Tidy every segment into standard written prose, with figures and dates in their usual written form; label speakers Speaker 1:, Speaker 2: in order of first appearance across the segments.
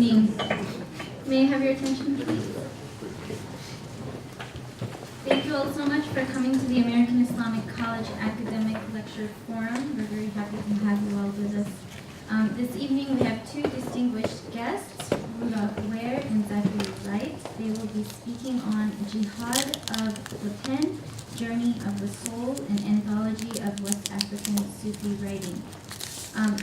Speaker 1: evening. May I have your attention, please? Thank you all so much for coming to the American Islamic College Academic Lecture Forum. We're very happy to have you all with us. This evening we have two distinguished guests, Rudolph Ware and Zachary Wright. They will be speaking on Jihad of the Pen, Journey of the Soul, an anthology of West African Sufi writing.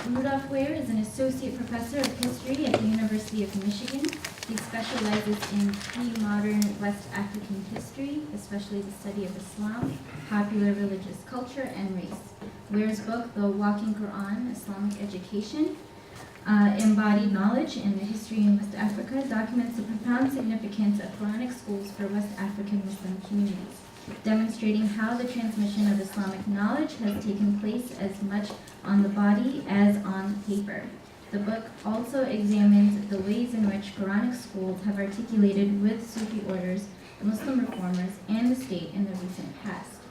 Speaker 1: Rudolph Ware is an associate professor of history at the University of Michigan. He specializes in pre-modern West African history, especially the study of Islam, popular religious culture, and race. Ware's book, The Walking Quran, Islamic Education, Embodied Knowledge in the History in West Africa, documents the profound significance of Quranic schools for West African Muslim communities, demonstrating how the transmission of Islamic knowledge has taken place as much on the body as on paper. The book also examines the ways in which Quranic schools have articulated with Sufi orders, Muslim reformers, and the state in the recent past.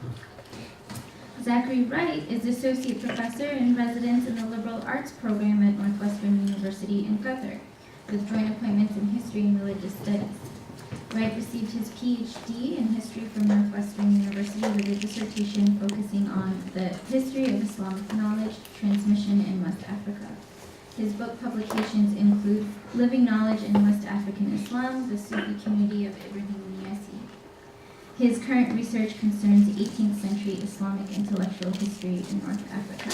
Speaker 1: Zachary Wright is Associate Professor in Residence in the Liberal Arts Program at Northwestern University in Qatar, with joint appointments in History and Religious Studies. Wright received his PhD in history from Northwestern University with a dissertation focusing on the history of Islamic knowledge transmission in West Africa. His book publications include Living Knowledge in West African Islam, the Sufi Community of Ibrahim Niasse. His current research concerns 18th century Islamic intellectual history in North Africa.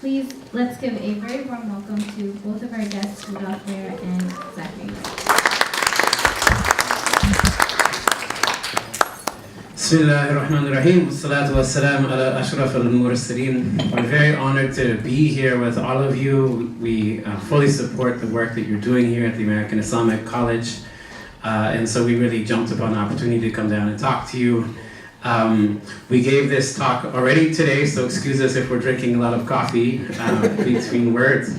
Speaker 1: Please, let's give a very warm welcome to both of our guests, Rudolph Ware and Zachary Wright.
Speaker 2: Bismillahirrahmanirrahim. Wassalatu wassalam ala ashraf al-mursalin. We're very honored to be here with all of you. We fully support the work that you're doing here at the American Islamic College. And so we really jumped upon the opportunity to come down and talk to you. We gave this talk already today, so excuse us if we're drinking a lot of coffee between words.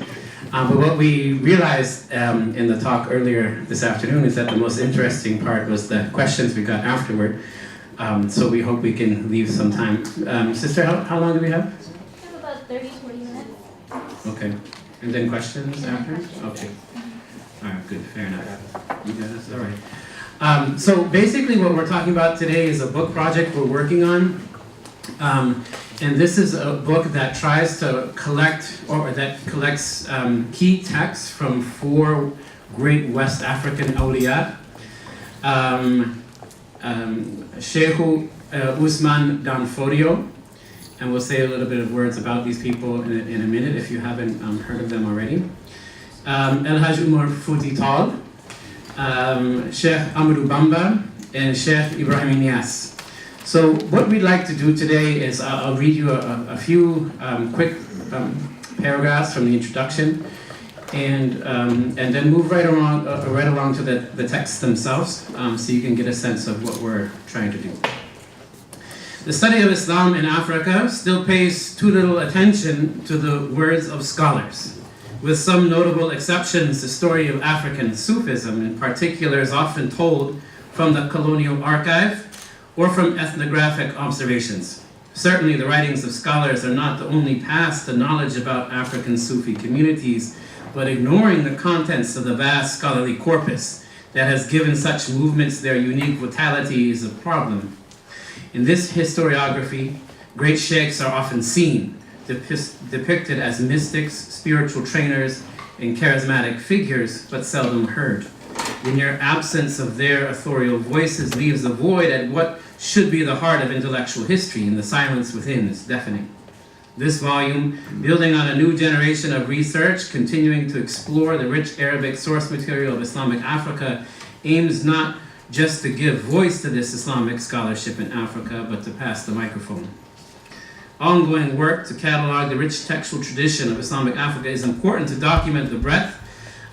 Speaker 2: But what we realized in the talk earlier this afternoon is that the most interesting part was the questions we got afterward. So we hope we can leave some time. Sister, how long do we have?
Speaker 1: We have about 30-40 minutes.
Speaker 2: Okay. And then questions after? Okay. All right, good, fair enough. You got us? All right. So basically what we're talking about today is a book project we're working on. And this is a book that tries to collect, or that collects key texts from 4 great West African awliya. Sheikh Usman dan Fodio, and we'll say a little bit of words about these people in a minute if you haven't heard of them already. El-Hajj Umar Tal, Sheikh Amadu Bamba, and Sheikh Ibrahim Niasse. So what we'd like to do today is I'll read you a few quick paragraphs from the introduction, and then move right along to the texts themselves, so you can get a sense of what we're trying to do. The study of Islam in Africa still pays too little attention to the words of scholars. With some notable exceptions, the story of African Sufism in particular is often told from the colonial archive or from ethnographic observations. Certainly the writings of scholars are not the only path to knowledge about African Sufi communities, but ignoring the contents of the vast scholarly corpus that has given such movements their unique vitality is a problem. In this historiography, great shaykhs are often seen, depicted as mystics, spiritual trainers, and charismatic figures, but seldom heard. The near absence of their authorial voices leaves a void at what should be the heart of intellectual history, and the silence within is deafening. This volume, building on a new generation of research, continuing to explore the rich Arabic source material of Islamic Africa, aims not just to give voice to this Islamic scholarship in Africa, but to pass the microphone. Ongoing work to catalog the rich textual tradition of Islamic Africa is important to document the breadth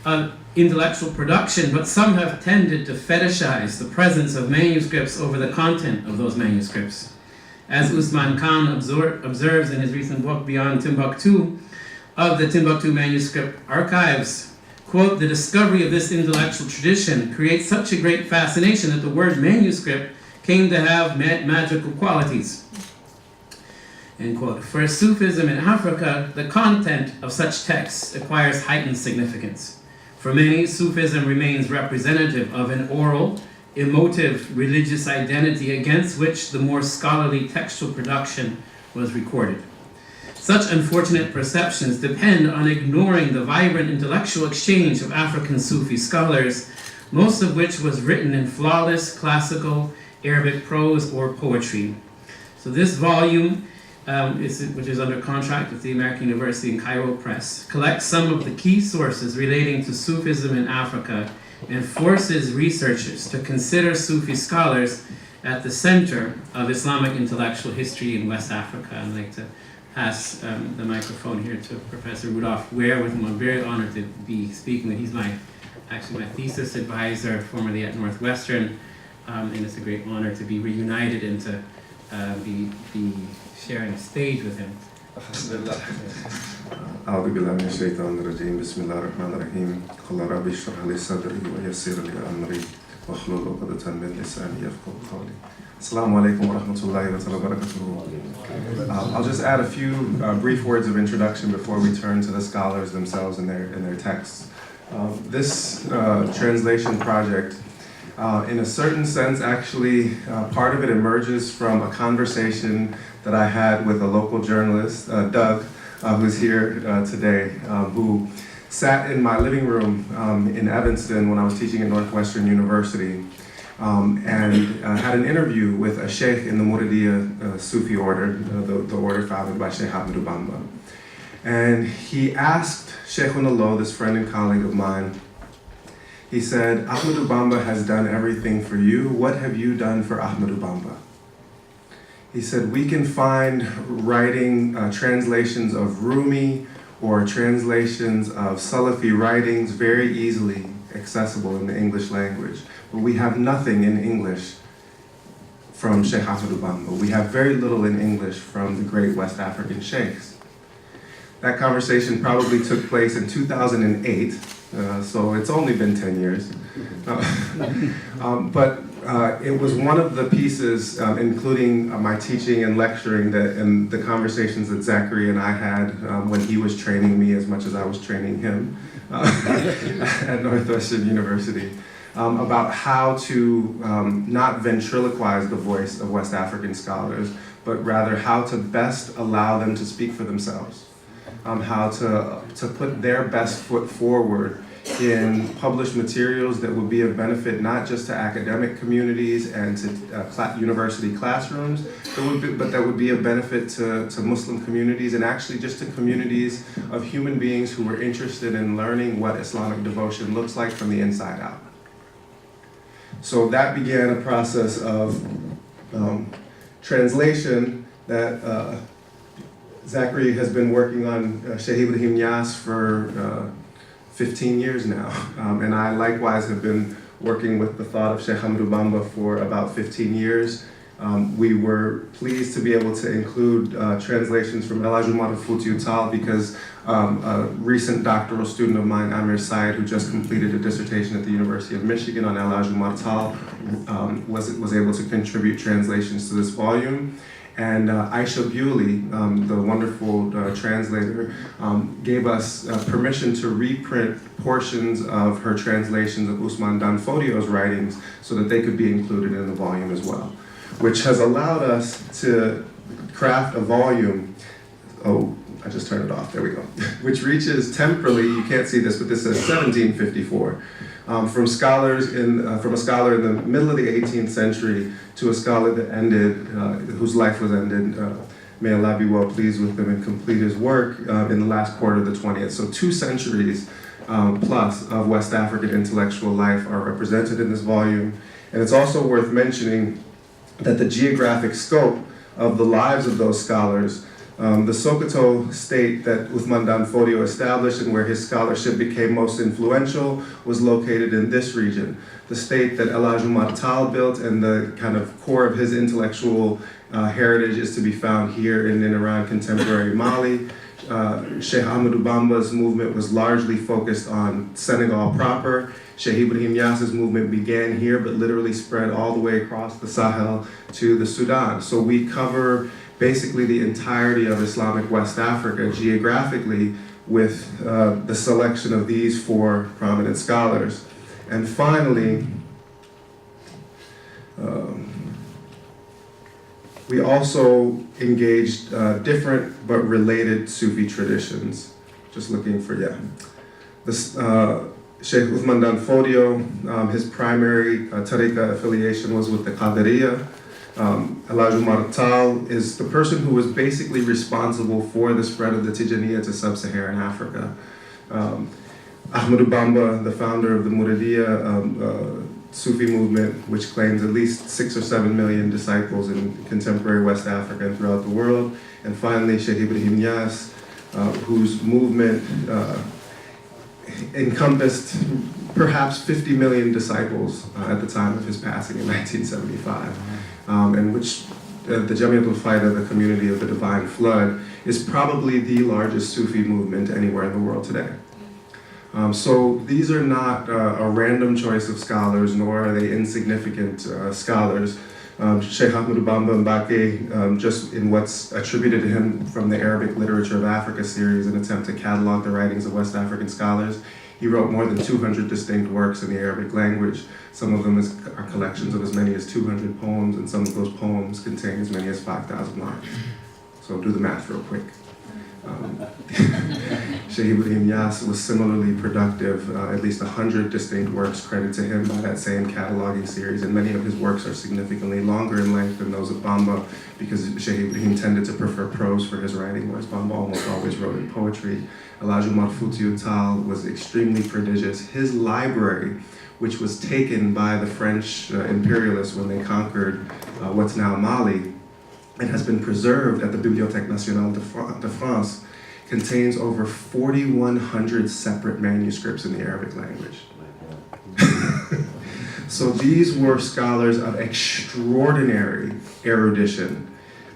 Speaker 2: of intellectual production, but some have tended to fetishize the presence of manuscripts over the content of those manuscripts. As Usman Khan observes in his recent book, Beyond Timbuktu, of the Timbuktu manuscript archives, quote, the discovery of this intellectual tradition creates such a great fascination that the word manuscript came to have magical qualities. End quote. For Sufism in Africa, the content of such texts acquires heightened significance. For many, Sufism remains representative of an oral, emotive religious identity against which the more scholarly textual production was recorded. Such unfortunate perceptions depend on ignoring the vibrant intellectual exchange of African Sufi scholars, most of which was written in flawless classical Arabic prose or poetry. So this volume, which is under contract with the American University and Cairo Press, collects some of the key sources relating to Sufism in Africa and forces researchers to consider Sufi scholars at the center of Islamic intellectual history in West Africa. I'd like to pass the microphone here to Professor Rudolph Ware, with whom I'm very honored to be speaking with. He's actually my thesis advisor, formerly at Northwestern, and it's a great honor to be reunited and to be sharing a stage with him.
Speaker 3: أعوذ بالله من الشيطان الرجيم بسم الله الرحمن الرحيم قل رب اشرح لي صدري ويسر لي أمري واحلل عقدة من لساني يفقهوا قولي. Assalamu alaikum wa rahmatullahi wa barakatuh. I'll just add a few brief words of introduction before we turn to the scholars themselves and their texts. This translation project, in a certain sense, actually, part of it emerges from a conversation that I had with a local journalist, Doug, who's here today, who sat in my living room in Evanston when I was teaching at Northwestern University, and had an interview with a sheikh in the Muridiya Sufi order, the order founded by Sheikh Amadu Bamba. And he asked Sheikhunallah, this friend and colleague of mine, he said, Amadu Bamba has done everything for you. What have you done for Amadu Bamba? He said, we can find writing translations of Rumi or translations of Salafi writings very easily accessible in the English language. But we have nothing in English from Sheikh Amadu Bamba. We have very little in English from the great West African sheikhs. That conversation probably took place in 2008, so it's only been 10 years. But it was one of the pieces, including my teaching and lecturing, and the conversations that Zachary and I had when he was training me as much as I was training him at Northwestern University, about how to not ventriloquize the voice of West African scholars, but rather how to best allow them to speak for themselves. How to put their best foot forward in published materials that would be of benefit not just to academic communities and to university classrooms, but that would be of benefit to Muslim communities and actually just to communities of human beings who were interested in learning what Islamic devotion looks like from the inside out. So that began a process of translation that Zachary has been working on Sheikh Ibrahim Niasse for 15 years now. And I likewise have been working with the thought of Sheikh Amadu Bamba for about 15 years. We were pleased to be able to include translations from Umar Tal because a recent doctoral student of mine, Amir Syed, who just completed a dissertation at the University of Michigan on Umar Tal, was able to contribute translations to this volume. And Aisha Bewley, the wonderful translator, gave us permission to reprint portions of her translations of Usman Fodio's writings so that they could be included in the volume as well, which has allowed us to craft a volume, I just turned it off, there we go, which reaches temporally, you can't see this, but this says 1754. From a scholar in the middle of the 18th century to a scholar that ended, whose life was ended, may Allah be well pleased with him and complete his work in the last quarter of the 20th. So 2 centuries plus of West African intellectual life are represented in this volume. And it's also worth mentioning that the geographic scope of the lives of those scholars, the Sokoto state that Usman Fodio established and where his scholarship became most influential was located in this region. The state that Umar Tal built and the kind of core of his intellectual heritage is to be found here in and around contemporary Mali. Sheikh Amadu Bamba's movement was largely focused on Senegal proper. Sheikh Ibrahim Niasse's movement began here but literally spread all the way across the Sahel to the Sudan. So we cover basically the entirety of Islamic West Africa geographically with the selection of these 4 prominent scholars. And finally, we also engaged different but related Sufi traditions. Just looking for, this Sheikh Usman dan Fodio, his primary tariqa affiliation was with the Qadiriyya. Umar Tal is the person who was basically responsible for the spread of the Tijaniyya to sub-Saharan Africa. Amadu Bamba, the founder of the Muridiyya Sufi movement, which claims at least 6 or 7 million disciples in contemporary West Africa and throughout the world. And finally, Sheikh Ibrahim Niasse, whose movement encompassed perhaps 50 million disciples at the time of his passing in 1975, and which the Jamiatul Faida, the Community of the Divine Flood, is probably the largest Sufi movement anywhere in the world today. So these are not a random choice of scholars, nor are they insignificant scholars. Sheikh Amadu Bamba Mbake, just in what's attributed to him from the Arabic Literature of Africa series, an attempt to catalog the writings of West African scholars, he wrote more than 200 distinct works in the Arabic language. Some of them are collections of as many as 200 poems, and some of those poems contain as many as 5,000 lines. So do the math real quick. Sheikh Ibrahim Niasse was similarly productive, at least 100 distinct works credited to him by that same cataloging series, and many of his works are significantly longer in length than those of Bamba, because Sheikh Ibrahim tended to prefer prose for his writing, whereas Bamba almost always wrote in poetry. Umar Tal was extremely prodigious. His library, which was taken by the French imperialists when they conquered what's now Mali, and has been preserved at the Bibliothèque Nationale de France, contains over 4,100 separate manuscripts in the Arabic language. So these were scholars of extraordinary erudition,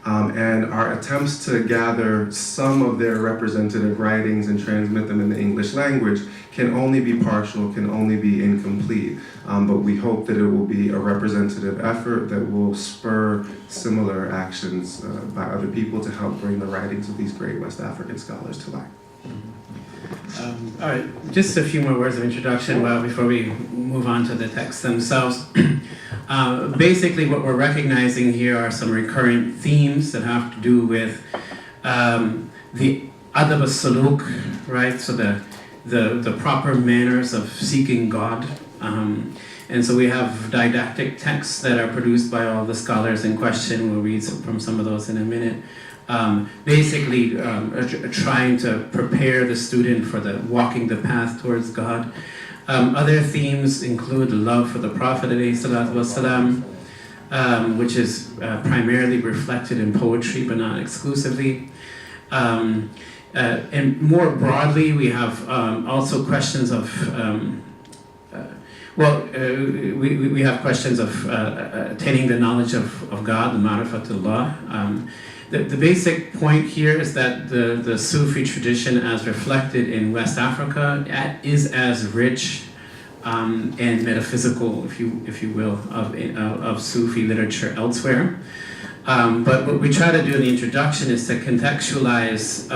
Speaker 3: and our attempts to gather some of their representative writings and transmit them in the English language can only be partial, can only be incomplete, but we hope that it will be a representative effort that will spur similar actions by other people to help bring the writings of these great West African scholars to light.
Speaker 2: All right, just a few more words of introduction before we move on to the texts themselves. Basically, what we're recognizing here are some recurrent themes that have to do with the adab al-suluk, right? So the proper manners of seeking God. And so we have didactic texts that are produced by all the scholars in question. We'll read from some of those in a minute. Basically trying to prepare the student for walking the path towards God. Other themes include love for the Prophet ﷺ, which is primarily reflected in poetry, but not exclusively. And more broadly, we have also questions of, we have questions of attaining the knowledge of God, the ma'rifatullah. The basic point here is that the Sufi tradition as reflected in West Africa is as rich and metaphysical, if you will, of Sufi literature elsewhere. But what we try to do in the introduction is to contextualize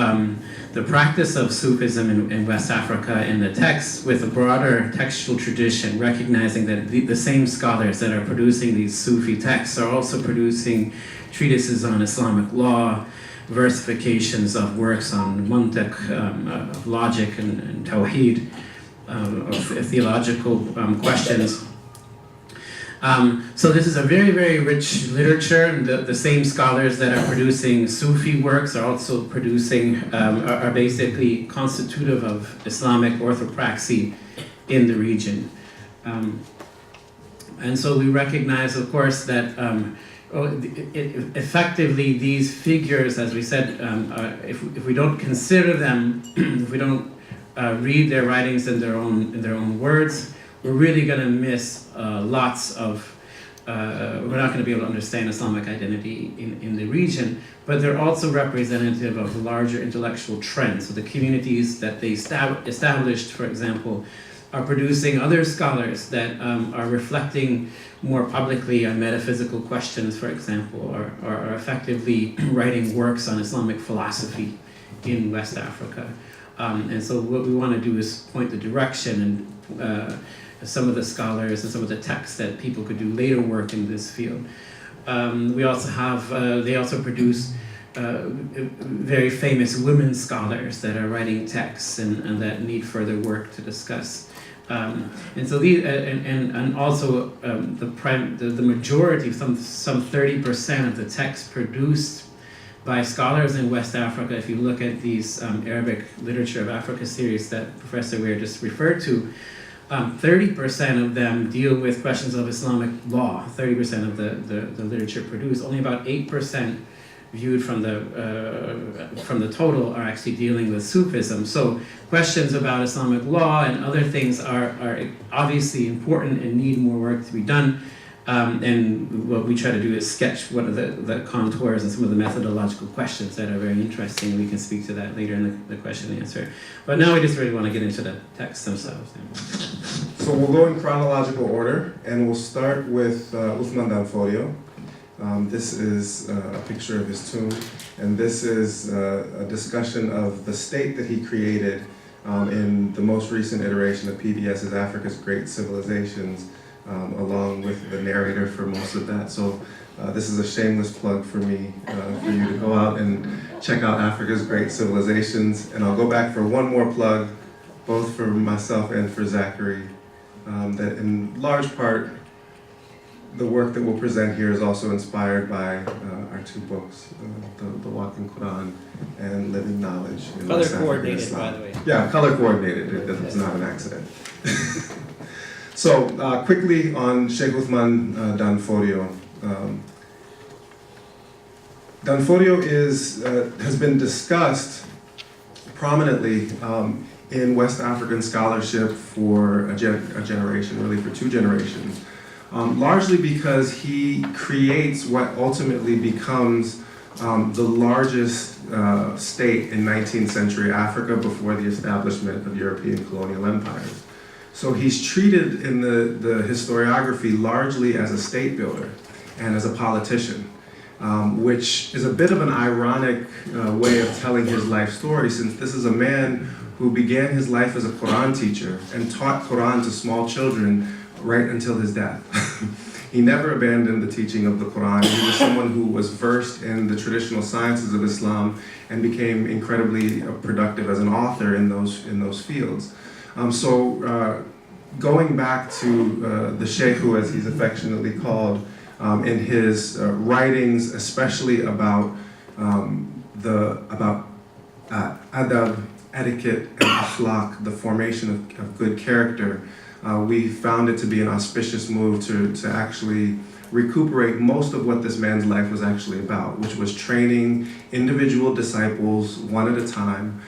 Speaker 2: the practice of Sufism in West Africa and the text with a broader textual tradition, recognizing that the same scholars that are producing these Sufi texts are also producing treatises on Islamic law, versifications of works on mantiq, of logic and tawheed, of theological questions. So this is a very, very rich literature. The same scholars that are producing Sufi works are also producing, are basically constitutive of Islamic orthopraxy in the region. And so we recognize, of course, that effectively these figures, as we said, if we don't consider them, if we don't read their writings in their own words, we're really going to miss lots of, we're not going to be able to understand Islamic identity in the region, but they're also representative of larger intellectual trends. So the communities that they established, for example, are producing other scholars that are reflecting more publicly on metaphysical questions, for example, or are effectively writing works on Islamic philosophy in West Africa. And so what we want to do is point the direction and some of the scholars and some of the texts that people could do later work in this field. We also have, they also produce very famous women scholars that are writing texts and that need further work to discuss. And so these, and also the majority, some 30% of the texts produced by scholars in West Africa, if you look at these Arabic Literature of Africa series that Professor Weir just referred to, 30% of them deal with questions of Islamic law. 30% of the literature produced. Only about 8% viewed from the total are actually dealing with Sufism. So questions about Islamic law and other things are obviously important and need more work to be done. And what we try to do is sketch what are the contours and some of the methodological questions that are very interesting. And we can speak to that later in the question and answer. But now we just really want to get into the texts themselves.
Speaker 3: So we'll go in chronological order, and we'll start with Usman dan Folio. This is a picture of his tomb, and this is a discussion of the state that he created in the most recent iteration of PBS's Africa's Great Civilizations, along with the narrator for most of that. So this is a shameless plug for me, for you to go out and check out Africa's Great Civilizations. And I'll go back for one more plug, both for myself and for Zachary, that in large part, the work that we'll present here is also inspired by our two books, the Walking Quran and Living Knowledge.
Speaker 4: Color coordinated, by the way.
Speaker 3: Yeah, color coordinated. It's not an accident. So quickly on Sheikh Usman dan Fodio. Dan Fodio has been discussed prominently in West African scholarship for a generation, really for two generations. Largely because he creates what ultimately becomes the largest state in 19th century Africa before the establishment of European colonial empires. So he's treated in the historiography largely as a state builder and as a politician, which is a bit of an ironic way of telling his life story, since this is a man who began his life as a Quran teacher and taught Quran to small children right until his death. He never abandoned the teaching of the Quran. He was someone who was versed in the traditional sciences of Islam and became incredibly productive as an author in those fields. Going back to the Sheikhu, as he's affectionately called, in his writings, especially about adab, etiquette, and akhlaq, the formation of good character, we found it to be an auspicious move to actually recuperate most of what this man's life was actually about, which was training individual disciples one at a time.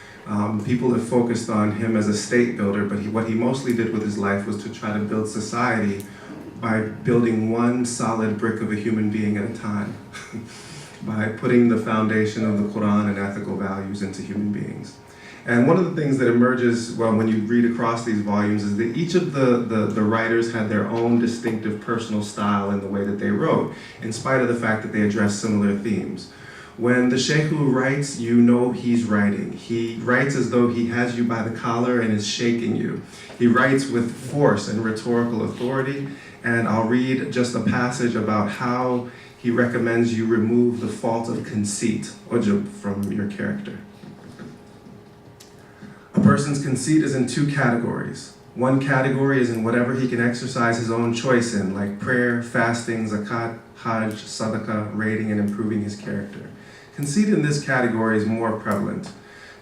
Speaker 3: People have focused on him as a state builder, but what he mostly did with his life was to try to build society by building one solid brick of a human being at a time, by putting the foundation of the Quran and ethical values into human beings. And one of the things that emerges, well, when you read across these volumes, is that each of the writers had their own distinctive personal style in the way that they wrote, in spite of the fact that they addressed similar themes. When the Sheikhu writes, you know he's writing. He writes as though he has you by the collar and is shaking you. He writes with force and rhetorical authority, and I'll read just a passage about how he recommends you remove the fault of conceit, ujub, from your character. A person's conceit is in two categories. One category is in whatever he can exercise his own choice in, like prayer, fasting, zakat, hajj, sadaqah, rating, and improving his character. Conceit in this category is more prevalent.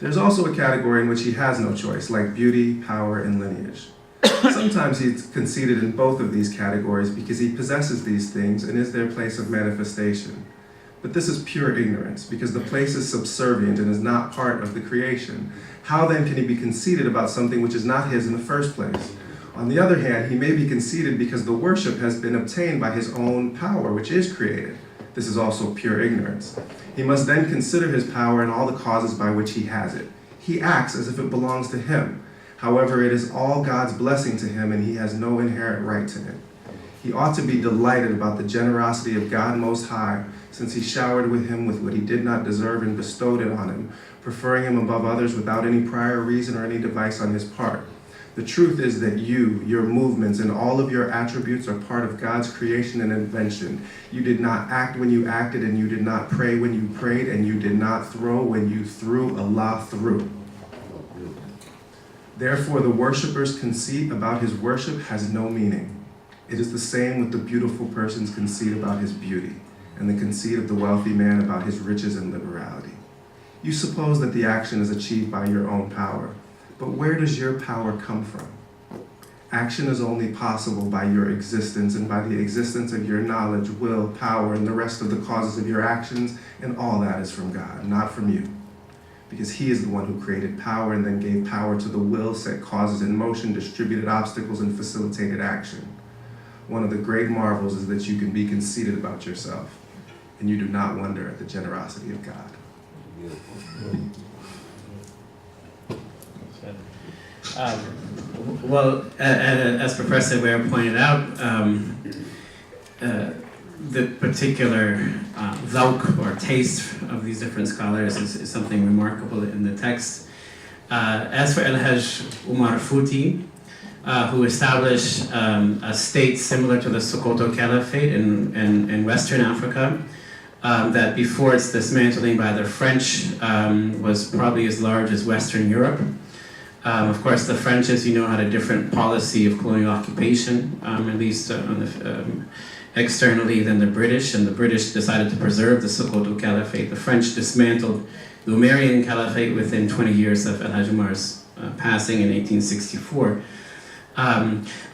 Speaker 3: There's also a category in which he has no choice, like beauty, power, and lineage. Sometimes he's conceited in both of these categories because he possesses these things and is their place of manifestation. But this is pure ignorance, because the place is subservient and is not part of the creation. How then can he be conceited about something which is not his in the first place? On the other hand, he may be conceited because the worship has been obtained by his own power, which is created. This is also pure ignorance. He must then consider his power and all the causes by which he has it. He acts as if it belongs to him. However, it is all God's blessing to him, and he has no inherent right to it. He ought to be delighted about the generosity of God Most High, since he showered with him with what he did not deserve and bestowed it on him, preferring him above others without any prior reason or any device on his part. The truth is that you, your movements, and all of your attributes are part of God's creation and invention. You did not act when you acted, and you did not pray when you prayed, and you did not throw when you threw Allah through. Therefore, the worshipper's conceit about his worship has no meaning. It is the same with the beautiful person's conceit about his beauty, and the conceit of the wealthy man about his riches and liberality. You suppose that the action is achieved by your own power, but where does your power come from? Action is only possible by your existence and by the existence of your knowledge, will, power, and the rest of the causes of your actions, and all that is from God, not from you. Because he is the one who created power and then gave power to the will, set causes in motion, distributed obstacles, and facilitated action. One of the great marvels is that you can be conceited about yourself, and you do not wonder at the generosity of God.
Speaker 2: Well, as Professor Ware pointed out, the particular zauk or taste of these different scholars is something remarkable in the text. As for El-Hajj Umar Futi, who established a state similar to the Sokoto Caliphate in Western Africa, that before its dismantling by the French was probably as large as Western Europe. Of course, the French, as you know, had a different policy of colonial occupation, at least externally, than the British, and the British decided to preserve the Sokoto Caliphate. The French dismantled the Umarian Caliphate within 20 years of El-Hajj Umar's passing in 1864.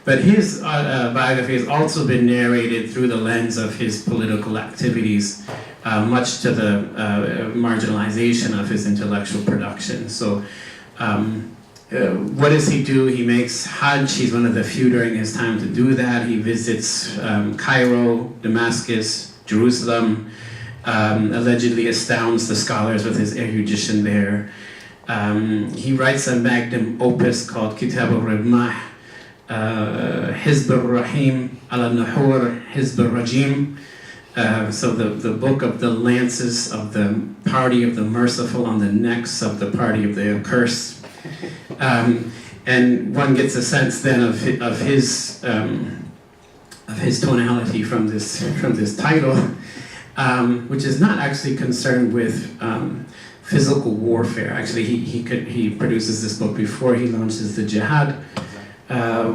Speaker 2: But his biography has also been narrated through the lens of his political activities, much to the marginalization of his intellectual production. So what does he do? He makes Hajj. He's one of the few during his time to do that. He visits Cairo, Damascus, Jerusalem, allegedly astounds the scholars with his erudition there. He writes a magnum opus called Kitab al-Rimah, Hizb al-Rahim ala-Nuhur Hizb al-Rajim. So the book of the lances of the party of the merciful on the necks of the party of the accursed. And one gets a sense then of his tonality from this title, which is not actually concerned with physical warfare. Actually, he produces this book before he launches the Jihad,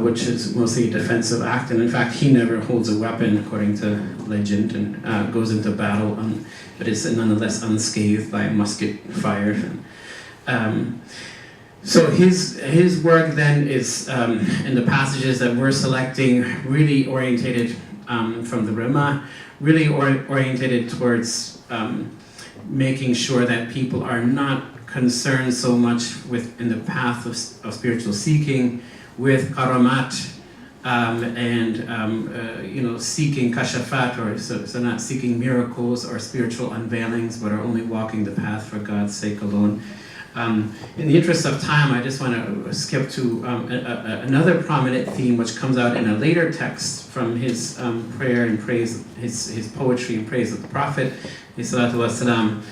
Speaker 2: which is mostly a defensive act, and in fact he never holds a weapon according to legend, and goes into battle, but is nonetheless unscathed by musket fire. So his work then is, in the passages that we're selecting, really orientated from the Rima, really orientated towards making sure that people are not concerned so much in the path of spiritual seeking with karamat and seeking kashafat, or so not seeking miracles or spiritual unveilings, but are only walking the path for God's sake alone. In the interest of time, I just want to skip to another prominent theme which comes out in a later text from his prayer and praise, his poetry and praise of the Prophet, ﷺ,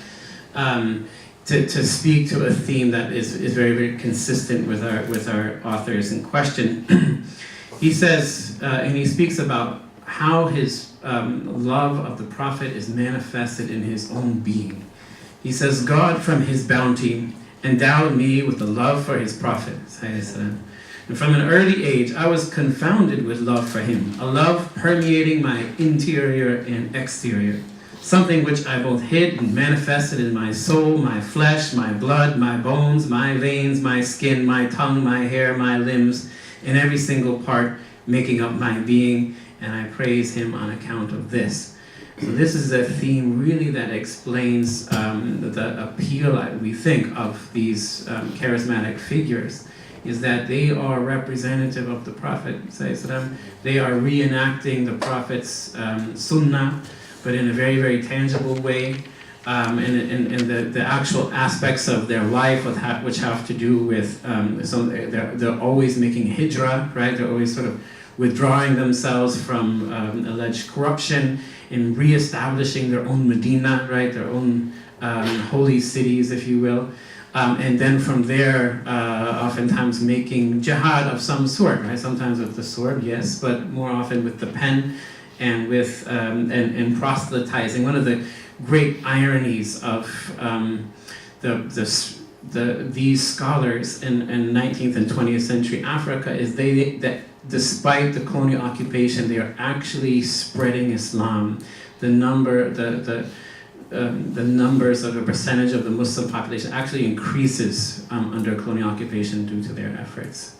Speaker 2: to speak to a theme that is very, very consistent with our authors in question. He says, and he speaks about how his love of the Prophet is manifested in his own being. He says, God from his bounty endowed me with the love for his Prophet. And from an early age, I was confounded with love for him, a love permeating my interior and exterior, something which I both hid and manifested in my soul, my flesh, my blood, my bones, my veins, my skin, my tongue, my hair, my limbs, in every single part making up my being, and I praise him on account of this. So this is a theme really that explains the appeal, we think, of these charismatic figures, is that they are representative of the Prophet. They are reenacting the Prophet's sunnah, but in a very, very tangible way, and the actual aspects of their life which have to do with, they're always making hijrah, right? They're always sort of withdrawing themselves from alleged corruption, in re-establishing their own Medina, right, their own holy cities, if you will, And then from there, oftentimes making jihad of some sort, right? Sometimes with the sword, yes, but more often with the pen and with and proselytizing. One of the great ironies of these scholars in 19th and 20th century Africa is that despite the colonial occupation, they are actually spreading Islam. The numbers of the percentage of the Muslim population actually increases under colonial occupation due to their efforts.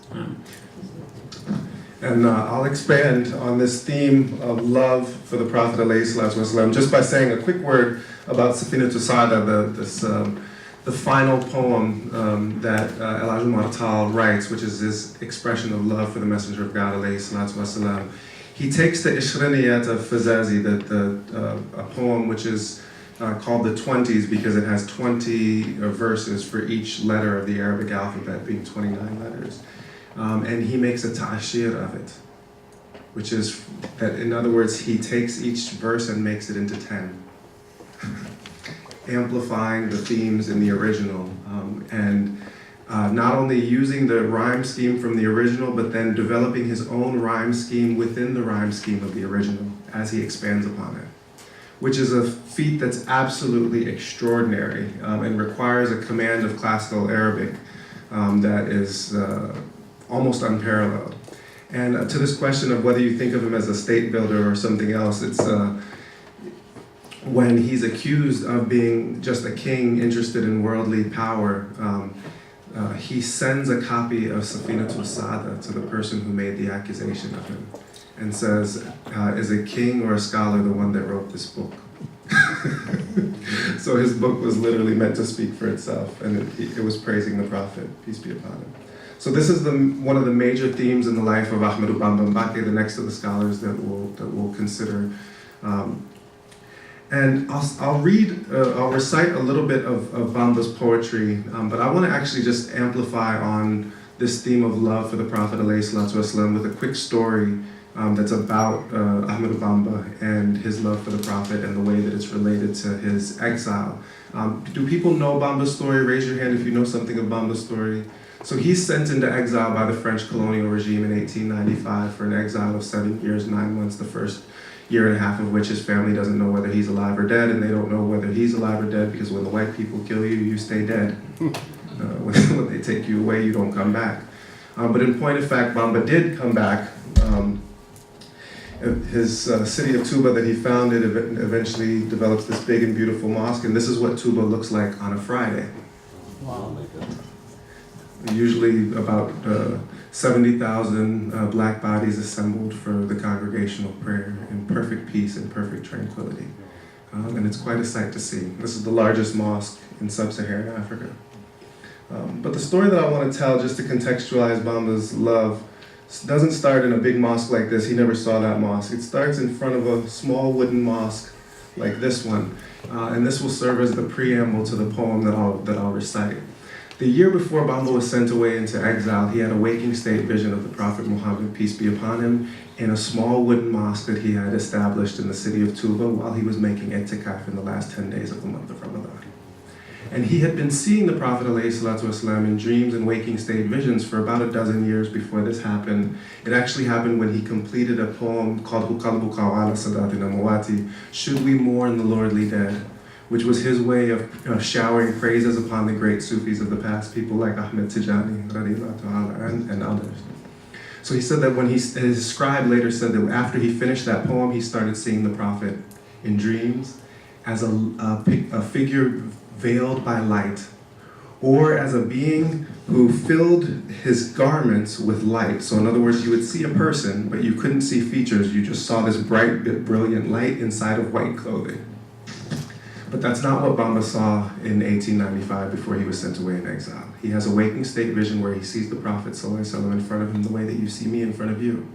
Speaker 3: And I'll expand on this theme of love for the Prophet ﷺ just by saying a quick word about Safinatu Sada, the final poem that Umar Tal writes, which is his expression of love for the Messenger of God ﷺ. He takes the Ishriniyat of Fazazi, a poem which is called the 20s because it has 20 verses for each letter of the Arabic alphabet, being 29 letters. And he makes a ta'ashir of it, which is that, in other words, he takes each verse and makes it into 10, amplifying the themes in the original, and not only using the rhyme scheme from the original, but then developing his own rhyme scheme within the rhyme scheme of the original as he expands upon it, which is a feat that's absolutely extraordinary and requires a command of classical Arabic that is almost unparalleled. And to this question of whether you think of him as a state builder or something else, it's when he's accused of being just a king interested in worldly power, he sends a copy of Safinatu Sada to the person who made the accusation of him and says, is a king or a scholar the one that wrote this book? So his book was literally meant to speak for itself, and it was praising the Prophet, peace be upon him. So this is one of the major themes in the life of Amadu Bamba Mbake, the next of the scholars that we'll consider. And I'll recite a little bit of Bamba's poetry, but I want to actually just amplify on this theme of love for the Prophet ﷺ with a quick story that's about Amadu Bamba and his love for the Prophet and the way that it's related to his exile. Do people know Bamba's story? Raise your hand if you know something of Bamba's story. So he's sent into exile by the French colonial regime in 1895 for an exile of 7 years, 9 months, the first year and a half of which his family doesn't know whether he's alive or dead, and they don't know whether he's alive or dead because when the white people kill you, you stay dead. When they take you away, you don't come back. But in point of fact, Bamba did come back. His city of Tuba that he founded eventually develops this big and beautiful mosque, and this is what Tuba looks like on a Friday. Wow. Usually about 70,000 black bodies assembled for the congregational prayer in perfect peace and perfect tranquility. And it's quite a sight to see. This is the largest mosque in sub-Saharan Africa. But the story that I want to tell, just to contextualize Bamba's love, doesn't start in a big mosque like this. He never saw that mosque. It starts in front of a small wooden mosque like this one. And this will serve as the preamble to the poem that I'll recite. The year before Bamba was sent away into exile, he had a waking state vision of the Prophet Muhammad, peace be upon him, in a small wooden mosque that he had established in the city of Tuba while he was making itikaf in the last 10 days of the month of Ramadan. And he had been seeing the Prophet ﷺ in dreams and waking state visions for about a dozen years before this happened. It actually happened when he completed a poem called Huqalbuka ala Sadatina Mawati, Should We Mourn the Lordly Dead?, which was his way of showering praises upon the great Sufis of the past, people like Ahmed Tijani and others. So he said that when his scribe later said that after he finished that poem, he started seeing the Prophet in dreams as a figure veiled by light, or as a being who filled his garments with light. So in other words, you would see a person, but you couldn't see features. You just saw this bright, brilliant light inside of white clothing. But that's not what Bamba saw in 1895 before he was sent away in exile. He has a waking state vision where he sees the Prophet ﷺ in front of him the way that you see me in front of you.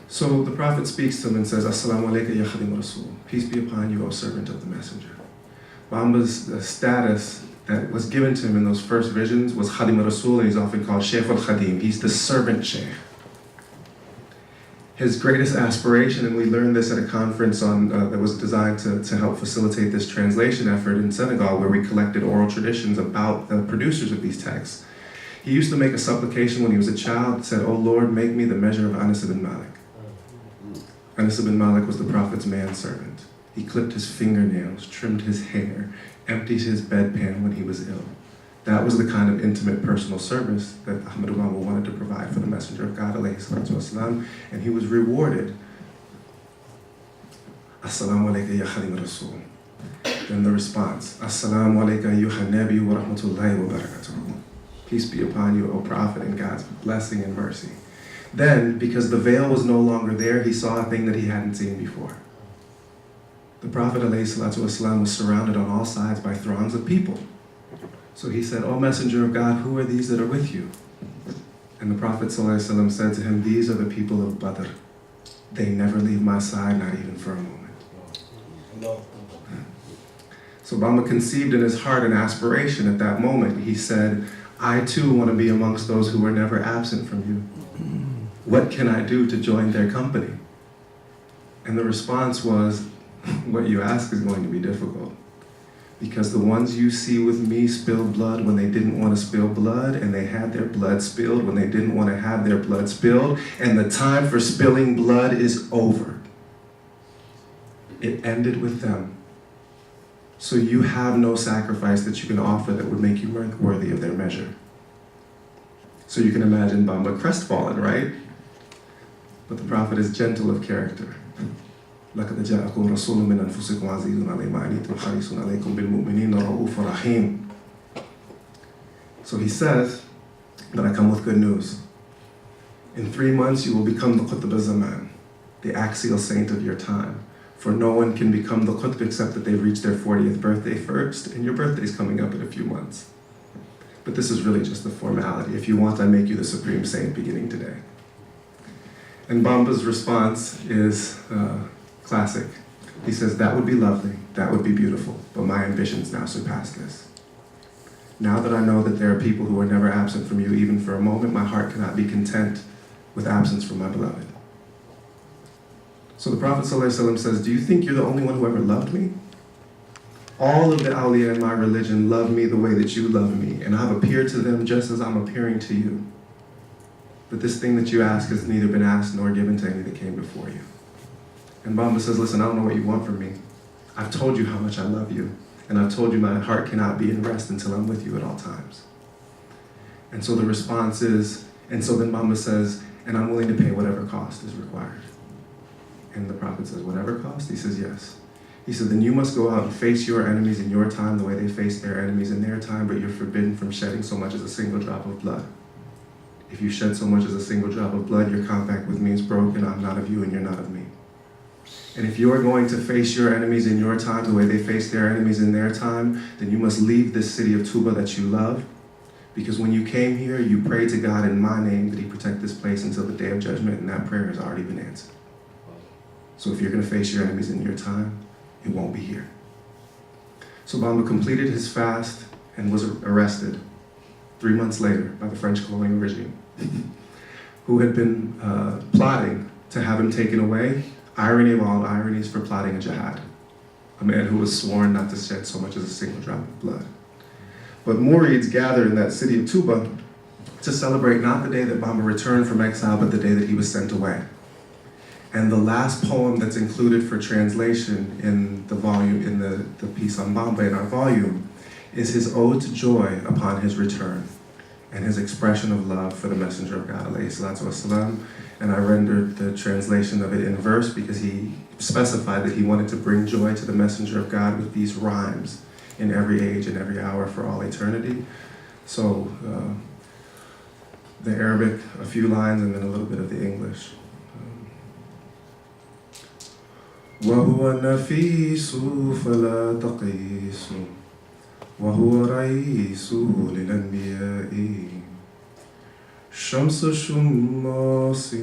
Speaker 3: So the Prophet speaks to him and says, Assalamu alaikum ya khadim Rasul. Peace be upon you, O servant of the Messenger. Bamba's status that was given to him in those first visions was Khadim Rasul, and he's often called Shaykh al-Khadim. He's the servant Shaykh. His greatest aspiration, and we learned this at a conference that was designed to help facilitate this translation effort in Senegal, where we collected oral traditions about the producers of these texts. He used to make a supplication when he was a child, said, "Oh Lord, make me the measure of Anas ibn Malik." Anas ibn Malik was the Prophet's manservant. He clipped his fingernails, trimmed his hair, emptied his bedpan when he was ill. That was the kind of intimate personal service that Amadu Bamba wanted to provide for the Messenger of God, alayhi salatu wasalam, and he was rewarded. Assalamu alayka ya Khadim Rasul. Then the response, Assalamu alayka ayyuha nabi wa rahmatullahi wa barakatuh. Peace be upon you, O Prophet, and God's blessing and mercy. Then, because the veil was no longer there, he saw a thing that he hadn't seen before. The Prophet ﷺ was surrounded on all sides by throngs of people. So he said, "O Messenger of God, who are these that are with you?" And the Prophet ﷺ said to him, "These are the people of Badr. They never leave my side, not even for a moment." So Bamba conceived in his heart an aspiration at that moment. He said, "I too want to be amongst those who were never absent from you. What can I do to join their company?" And the response was, "What you ask is going to be difficult. Because the ones you see with me spilled blood when they didn't want to spill blood, and they had their blood spilled when they didn't want to have their blood spilled, and the time for spilling blood is over. It ended with them. So you have no sacrifice that you can offer that would make you worthy of their measure." So you can imagine Bamba crestfallen, right? But the Prophet is gentle of character. لَقَدْ جَاءَكُمْ رَسُولٌ مِّنْ أَنفُسِكُمْ عَزِيزٌ عَلَيْهِ مَا عَنِيتُمْ حَرِيصٌ عَلَيْكُمْ بِالْمُؤْمِنِينَ رَءُوفٌ رَحِيمٌ. So he says that I come with good news. In 3 months you will become the Qutb al-Zaman, the axial saint of your time. For no one can become the Qutb except that they've reached their 40th birthday first, and your birthday's coming up in a few months. But this is really just a formality. If you want, I make you the supreme saint beginning today. And Bamba's response is classic. He says, "That would be lovely, that would be beautiful, but my ambitions now surpass this. Now that I know that there are people who are never absent from you, even for a moment, my heart cannot be content with absence from my beloved." So the Prophet ﷺ says, "Do you think you're the only one who ever loved me? All of the awliya in my religion love me the way that you love me, and I've appeared to them just as I'm appearing to you. But this thing that you ask has neither been asked nor given to any that came before you." And Bamba says, "Listen, I don't know what you want from me. I've told you how much I love you, and I've told you my heart cannot be in rest until I'm with you at all times." And so the response is, and so then Bamba says, "And I'm willing to pay whatever cost is required." And the Prophet says, "Whatever cost?" He says, "Yes." He said, "Then you must go out and face your enemies in your time the way they face their enemies in their time, but you're forbidden from shedding so much as a single drop of blood. If you shed so much as a single drop of blood, your compact with me is broken. I'm not of you and you're not of me. And if you're going to face your enemies in your time the way they face their enemies in their time, then you must leave this city of Tuba that you love, because when you came here, you prayed to God in my name that he protect this place until the day of judgment, and that prayer has already been answered. So if you're going to face your enemies in your time, it won't be here." So Bamba completed his fast and was arrested 3 months later by the French colonial regime, who had been plotting to have him taken away, irony of all ironies, for plotting a jihad, a man who was sworn not to shed so much as a single drop of blood. But Murids gathered in that city of Tuba to celebrate not the day that Bamba returned from exile, but the day that he was sent away. And the last poem that's included for translation in the volume, in the piece on Bamba in our volume, is his ode to joy upon his return and his expression of love for the Messenger of God, alayhi salatu wasalam. And I rendered the translation of it in verse because he specified that he wanted to bring joy to the Messenger of God with these rhymes in every age and every hour for all eternity. So the Arabic, a few lines, and then a little bit of the English. وهو النفيس فلا تقيس وهو رئيس للأنبياء شمس الشماس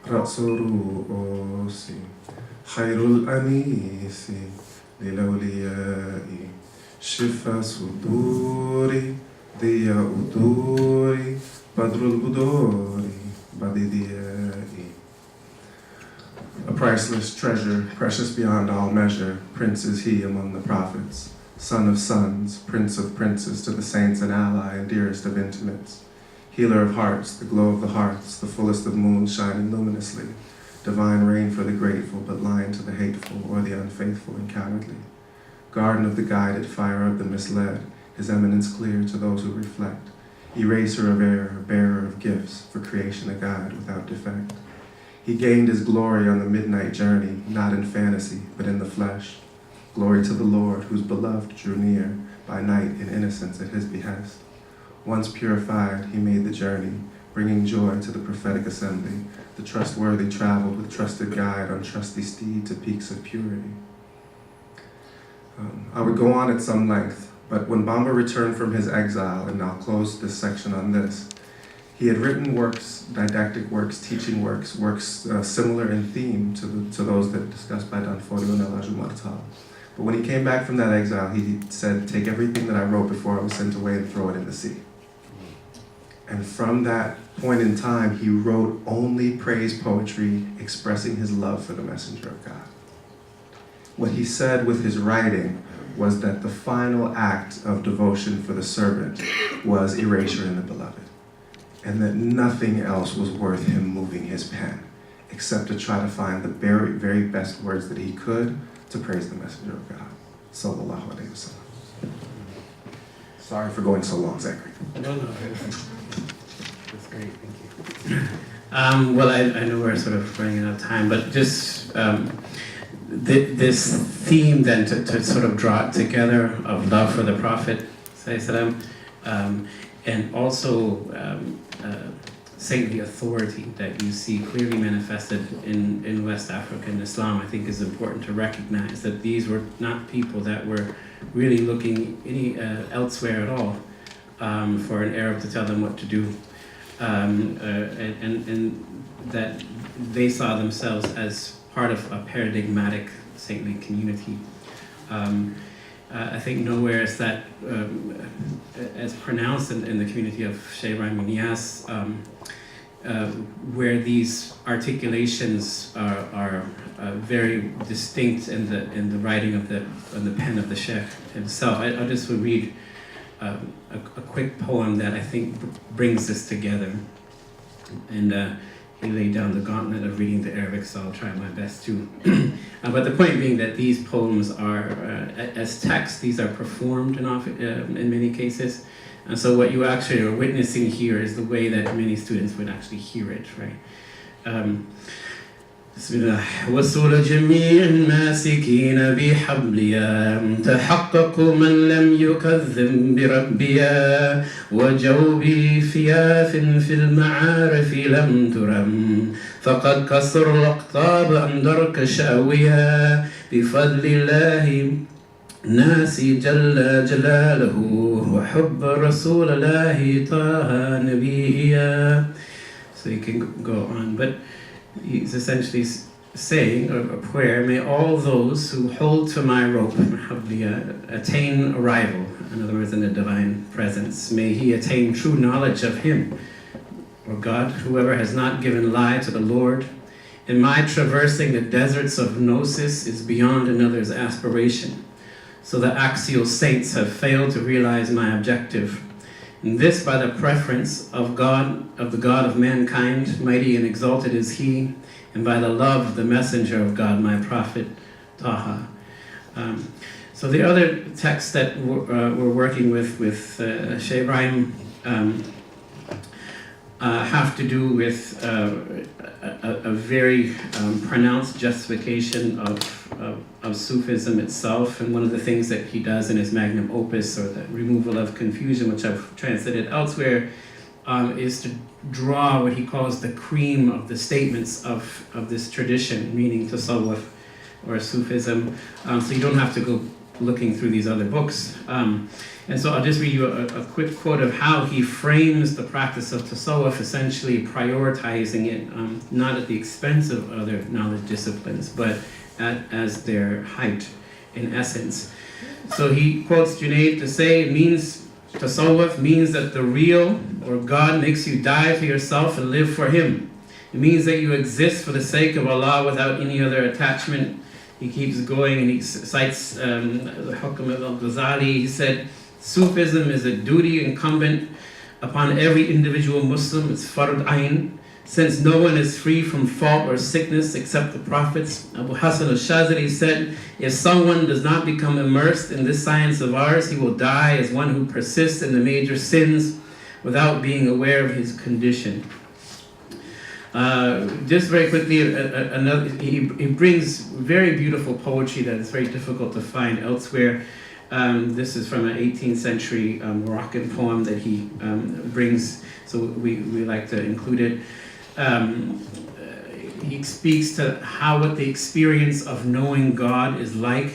Speaker 3: رأس الرؤوس خير الأنيس للأولياء شفا صدور ضياء دور بدر البدور بعد ضياء. A priceless treasure, precious beyond all measure, prince is he among the prophets, son of sons, prince of princes, to the saints an ally and dearest of intimates, healer of hearts, the glow of the hearths, the fullest of moons shining luminously, divine rain for the grateful, but lion to the hateful or the unfaithful and cowardly, garden of the guided, fire of the misled, his eminence clear to those who reflect, eraser of error, bearer of gifts, for creation a guide without defect. He gained his glory on the midnight journey, not in fantasy, but in the flesh. Glory to the Lord, whose beloved drew near by night in innocence at his behest. Once purified, he made the journey, bringing joy to the prophetic assembly. The trustworthy traveled with trusted guide on trusty steed to peaks of purity. I would go on at some length, but when Bamba returned from his exile, and I'll close this section on this, he had written works, didactic works, teaching works, similar in theme to those that are discussed by Donne, Fodio, and Umar Tal. But when he came back from that exile, he said, take everything that I wrote before I was sent away and throw it in the sea. And from that point in time, he wrote only praise poetry expressing his love for the messenger of God. What he said with his writing was that the final act of devotion for the servant was erasure in the beloved, and that nothing else was worth him moving his pen, except to try to find the very, very best words that he could to praise the messenger of God. Sallallahu alaihi wasallam. Sorry for going so long, Zachary.
Speaker 2: No. That's great, thank you. Well, I know we're sort of running out of time, but just this theme then to sort of draw it together of love for the Prophet, and also saintly authority that you see clearly manifested in West African Islam, I think is important to recognize that these were not people that were really looking elsewhere at all for an Arab to tell them what to do, and that they saw themselves as part of a paradigmatic saintly community. I think nowhere is that as pronounced in the community of Sheikh Ibrahim Niasse, where these articulations are very distinct in the writing of the pen of the Sheikh himself. I just would read a quick poem that I think brings this together, and he laid down the gauntlet of reading the Arabic, so I'll try my best too. But the point being that these poems are, as text, these are performed in many cases. And so what you actually are witnessing here is the way that many students would actually hear it, right? بسم الله وصول جميع الماسكين بحبليا تحقق من لم يكذب بربيا وجوبي فياف في المعارف لم ترم فقد كسر الأقطاب عن درك شاويا بفضل الله ناسي جل جلاله وحب رسول الله طه نبيا. So you can go on, but he's essentially saying a prayer, may all those who hold to my rope attain arrival, in other words, in the divine presence. May he attain true knowledge of him, or God, whoever has not given lie to the Lord. In my traversing the deserts of gnosis is beyond another's aspiration. So the axial saints have failed to realize my objective. And this by the preference of God, of the God of mankind, mighty and exalted is he, and by the love of the messenger of God, my prophet, Taha. So the other texts that we're working with Sheikh Ibrahim have to do with a very pronounced justification of Sufism itself, and one of the things that he does in his magnum opus, or the removal of confusion, which I've translated elsewhere, is to draw what he calls the cream of the statements of this tradition, meaning Tasawwuf or Sufism. So you don't have to go looking through these other books. And so I'll just read you a quick quote of how he frames the practice of Tasawwuf, essentially prioritizing it not at the expense of other knowledge disciplines, but as their height in essence. So he quotes Junaid to say, Tasawwuf means that the real, or God, makes you die for yourself and live for him. It means that you exist for the sake of Allah without any other attachment. He keeps going and he cites the Hukam al-Ghazali. He said, Sufism is a duty incumbent upon every individual Muslim. It's fard ayn, since no one is free from fault or sickness except the prophets. Abu Hassan al-Shazali said, if someone does not become immersed in this science of ours, he will die as one who persists in the major sins without being aware of his condition. Just very quickly, he brings very beautiful poetry that is very difficult to find elsewhere. This is from an 18th century Moroccan poem that he brings, so we like to include it. He speaks to what the experience of knowing God is like.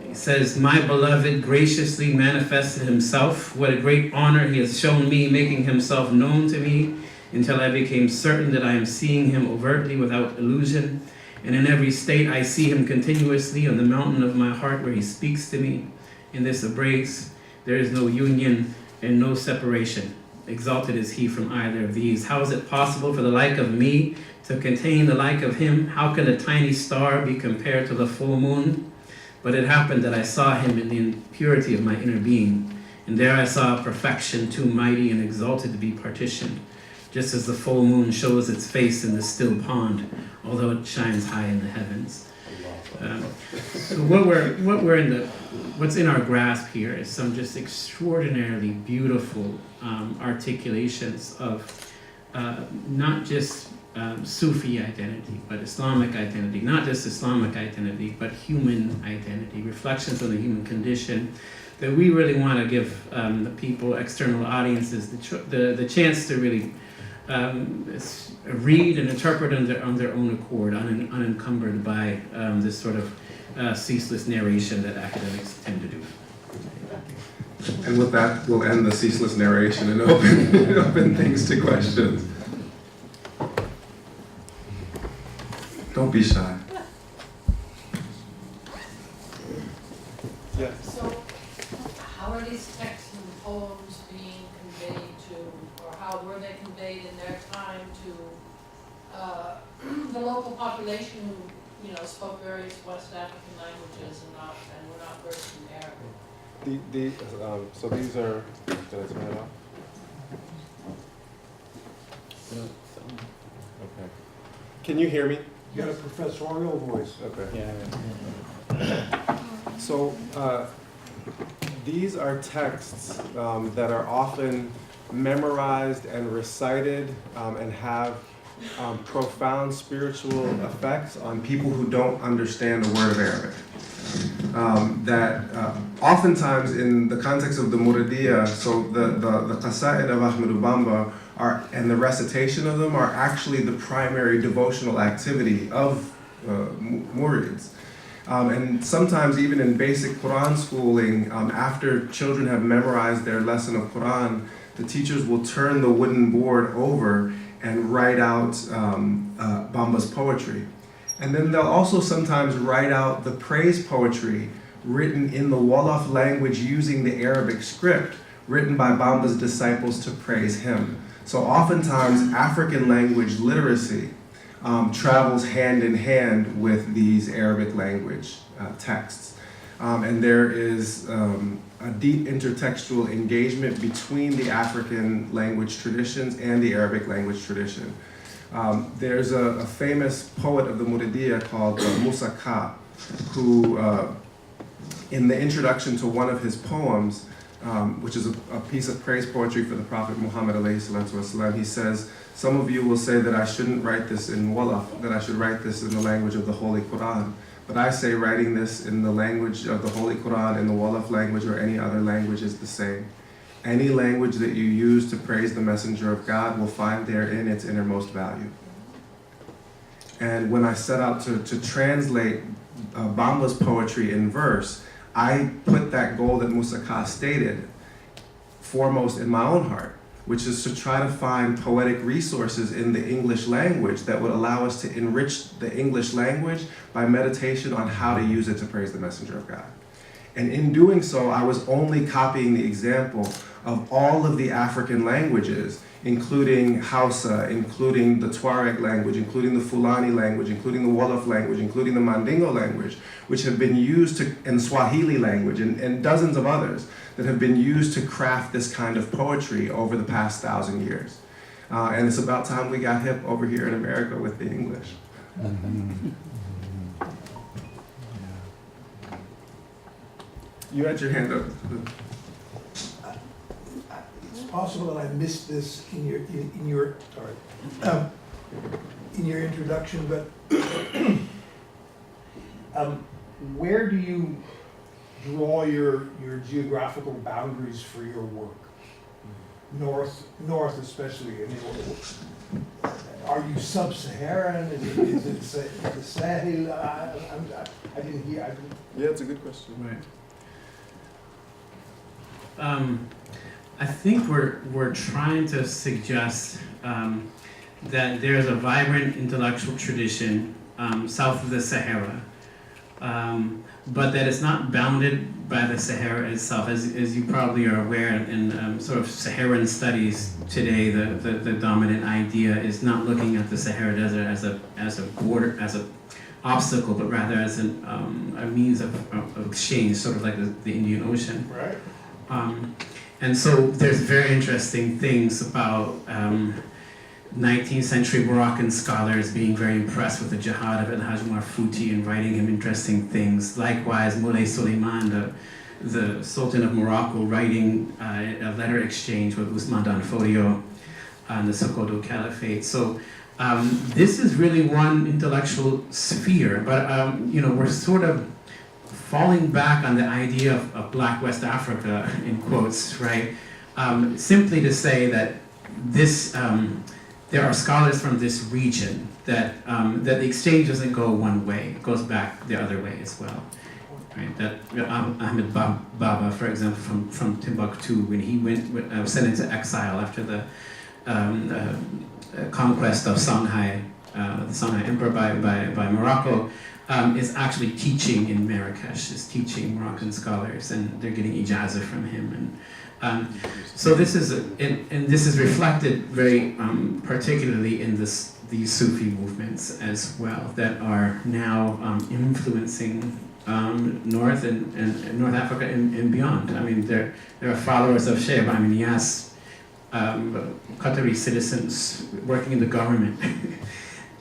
Speaker 2: He says, my beloved graciously manifested himself. What a great honor he has shown me, making himself known to me, until I became certain that I am seeing him overtly without illusion. And in every state I see him continuously on the mountain of my heart where he speaks to me. In this embrace there is no union and no separation. Exalted is he from either of these. How is it possible for the like of me to contain the like of him? How can a tiny star be compared to the full moon? But it happened that I saw him in the purity of my inner being. And there I saw a perfection too mighty and exalted to be partitioned, just as the full moon shows its face in the still pond, although it shines high in the heavens. So what's in our grasp here is some just extraordinarily beautiful articulations of not just Sufi identity, but Islamic identity, not just Islamic identity, but human identity, reflections on the human condition, that we really want to give the people, external audiences, the chance to really read and interpret on their own accord, unencumbered by this sort of ceaseless narration that academics tend to do.
Speaker 3: And with that, we'll end the ceaseless narration and open things to questions. Don't be shy.
Speaker 5: Yeah. So, how are these texts and poems being conveyed to, or how were they conveyed in their time to the local population who, spoke various West African languages and were not versed in Arabic?
Speaker 3: So these are. Did I turn it off? Okay. Can you hear me?
Speaker 6: You got a professorial voice.
Speaker 3: Okay.
Speaker 2: Yeah.
Speaker 3: So these are texts that are often memorized and recited and have profound spiritual effects on people who don't understand a word of Arabic. That oftentimes in the context of the Muridiyya, so the Qasa'id of Amadu Bamba and the recitation of them are actually the primary devotional activity of Murids. And sometimes even in basic Quran schooling, after children have memorized their lesson of Quran, the teachers will turn the wooden board over and write out Bamba's poetry. And then they'll also sometimes write out the praise poetry written in the Wolof language using the Arabic script written by Bamba's disciples to praise him. So oftentimes African language literacy travels hand in hand with these Arabic language texts. And there is a deep intertextual engagement between the African language traditions and the Arabic language tradition. There's a famous poet of the Muridiyya called Musa Ka, who in the introduction to one of his poems, which is a piece of praise poetry for the Prophet Muhammad ﷺ, he says, some of you will say that I shouldn't write this in Wolof, that I should write this in the language of the Holy Quran. But I say writing this in the language of the Holy Quran, in the Wolof language, or any other language is the same. Any language that you use to praise the Messenger of God will find therein its innermost value. And when I set out to translate Bamba's poetry in verse, I put that goal that Musa Ka stated foremost in my own heart, which is to try to find poetic resources in the English language that would allow us to enrich the English language by meditation on how to use it to praise the Messenger of God. And in doing so, I was only copying the example of all of the African languages, including Hausa, including the Tuareg language, including the Fulani language, including the Wolof language, including the Mandingo language, which have been used to, and Swahili language, and dozens of others that have been used to craft this kind of poetry over the past 1,000 years. And it's about time we got hip over here in America with the English. You had your hand up.
Speaker 6: It's possible that I missed this in your introduction, but where do you draw your geographical boundaries for your work? North especially. I mean, are you sub-Saharan? Is it the Sahel? I didn't hear.
Speaker 3: Yeah, it's a good question.
Speaker 2: Right. I think we're trying to suggest that there's a vibrant intellectual tradition south of the Sahara, but that it's not bounded by the Sahara itself. As you probably are aware, in sort of Saharan studies today, the dominant idea is not looking at the Sahara Desert as a border, as an obstacle, but rather as a means of exchange, sort of like the Indian Ocean.
Speaker 6: Right.
Speaker 2: And so there's very interesting things about 19th century Moroccan scholars being very impressed with the Jihad of El-Hajj Umar Fouti and writing him interesting things. Likewise, Moulay Suleiman, the Sultan of Morocco, writing a letter exchange with Usman dan Fodio and the Sokoto Caliphate. So this is really one intellectual sphere, but we're sort of falling back on the idea of Black West Africa, in quotes, right? Simply to say that this, there are scholars from this region that that the exchange doesn't go one way; it goes back the other way as well, right? That Ahmed Bamba, for example, from Timbuktu, when he was sent into exile after the conquest of Songhai, the Songhai Emperor by Morocco. Is actually teaching in Marrakesh, is teaching Moroccan scholars, and they're getting ijazah from him. And so this is, and this is reflected very particularly in these Sufi movements as well, that are now influencing North and North Africa and beyond. I mean, there are followers of Sheikh Ibrahim Niasse, Qatari citizens working in the government.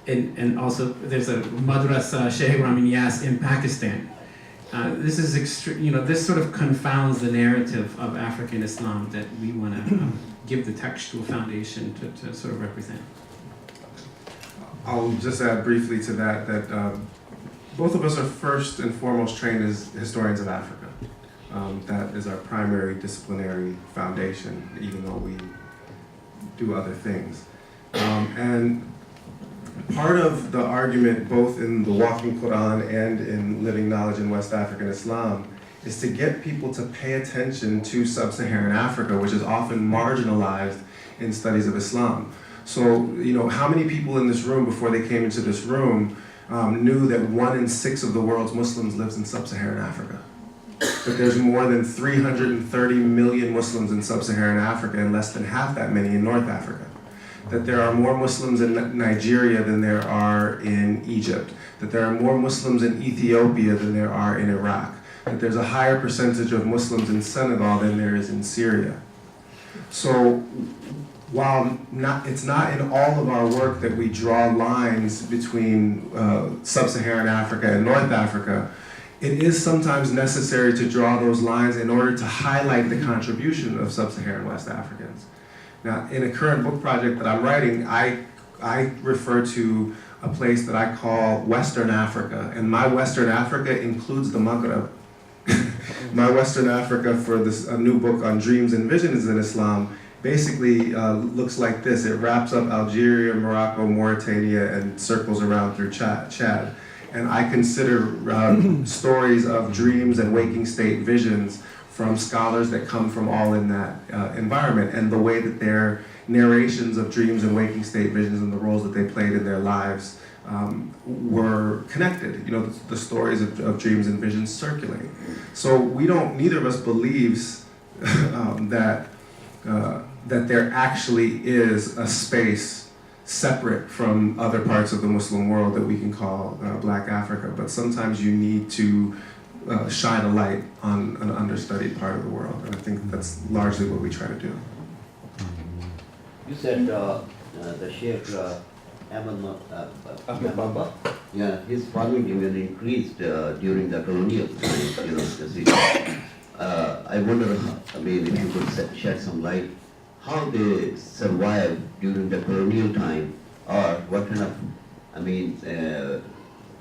Speaker 2: And also, there's a madrasa Sheikh Ibrahim Niasse in Pakistan. This is this sort of confounds the narrative of African Islam that we want to give the textual foundation to sort of represent.
Speaker 3: I'll just add briefly to that both of us are first and foremost trained as historians of Africa. That is our primary disciplinary foundation, even though we do other things. And part of the argument, both in the Walking Quran and in Living Knowledge in West African Islam, is to get people to pay attention to sub-Saharan Africa, which is often marginalized in studies of Islam. So, how many people in this room, before they came into this room, knew that 1 in 6 of the world's Muslims lives in sub-Saharan Africa? That there's more than 330 million Muslims in sub-Saharan Africa and less than half that many in North Africa. That there are more Muslims in Nigeria than there are in Egypt, that there are more Muslims in Ethiopia than there are in Iraq, that there's a higher percentage of Muslims in Senegal than there is in Syria. So while it's not in all of our work that we draw lines between sub-Saharan Africa and North Africa, it is sometimes necessary to draw those lines in order to highlight the contribution of sub-Saharan West Africans. Now, in a current book project that I'm writing, I refer to a place that I call Western Africa, and my Western Africa includes the Maghreb. My Western Africa for this new book on dreams and visions in Islam basically looks like this. It wraps up Algeria, Morocco, Mauritania, and circles around through Chad. And I consider stories of dreams and waking state visions from scholars that come from all in that environment, and the way that their narrations of dreams and waking state visions and the roles that they played in their lives were connected. The stories of dreams and visions circulate. So neither of us believes that that there actually is a space separate from other parts of the Muslim world that we can call Black Africa, but sometimes you need to shine a light on an understudied part of the world, and I think that's largely what we try to do.
Speaker 7: You said the Sheikh Amadu Bamba, yeah, his following even increased during the colonial times, I wonder, if you could shed some light, how they survived during the colonial time, or what kind of,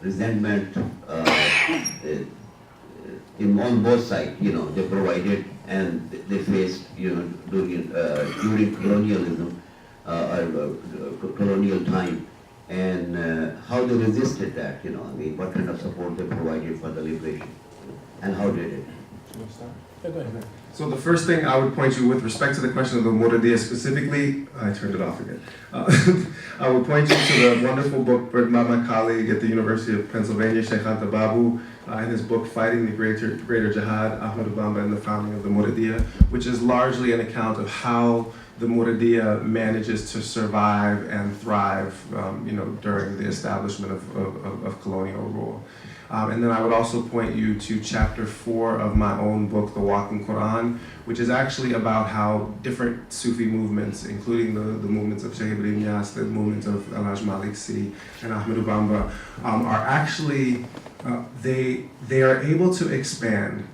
Speaker 7: resentment on both sides, they provided and they faced, during colonialism, colonial time, and how they resisted that, what kind of support they provided for the liberation, and how did it?
Speaker 3: So the first thing I would point you with respect to the question of the Muradiyya specifically, I turned it off again. I would point you to the wonderful book written by my colleague at the University of Pennsylvania, Sheikh Babu, in his book Fighting the Greater Jihad, Amadu Bamba and the Founding of the Muradiyya, which is largely an account of how the Muradiyya manages to survive and thrive, during the establishment of colonial rule. And then I would also point you to chapter 4 of my own book, The Walking Quran, which is actually about how different Sufi movements, including the movements of Shaykh Ibrahim Niasse, the movements of Al-Hajj Malik Si and Amadu Bamba, are actually, they are able to expand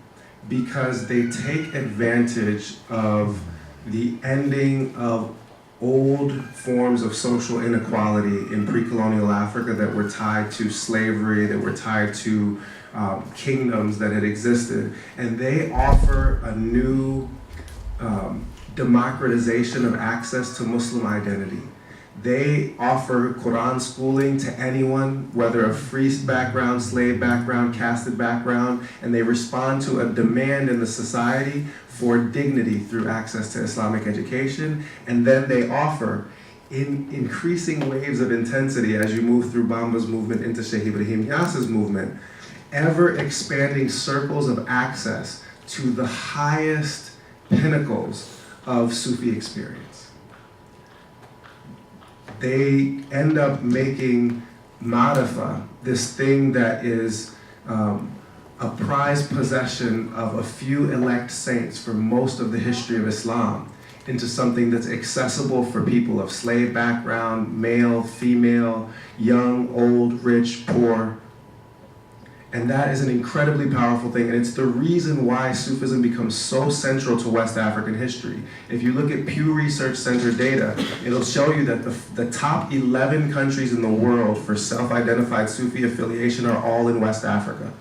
Speaker 3: because they take advantage of the ending of old forms of social inequality in pre-colonial Africa that were tied to slavery, that were tied to kingdoms that had existed. And they offer a new democratization of access to Muslim identity. They offer Quran schooling to anyone, whether a free background, slave background, casted background, and they respond to a demand in the society for dignity through access to Islamic education, and then they offer, in increasing waves of intensity as you move through Bamba's movement into Shaykh Ibrahim Niasse's movement, ever expanding circles of access to the highest pinnacles of Sufi experience. They end up making Marifa, this thing that is a prized possession of a few elect saints for most of the history of Islam, into something that's accessible for people of slave background, male, female, young, old, rich, poor. And that is an incredibly powerful thing, and it's the reason why Sufism becomes so central to West African history. If you look at Pew Research Center data, it'll show you that the top 11 countries in the world for self-identified Sufi affiliation are all in West Africa.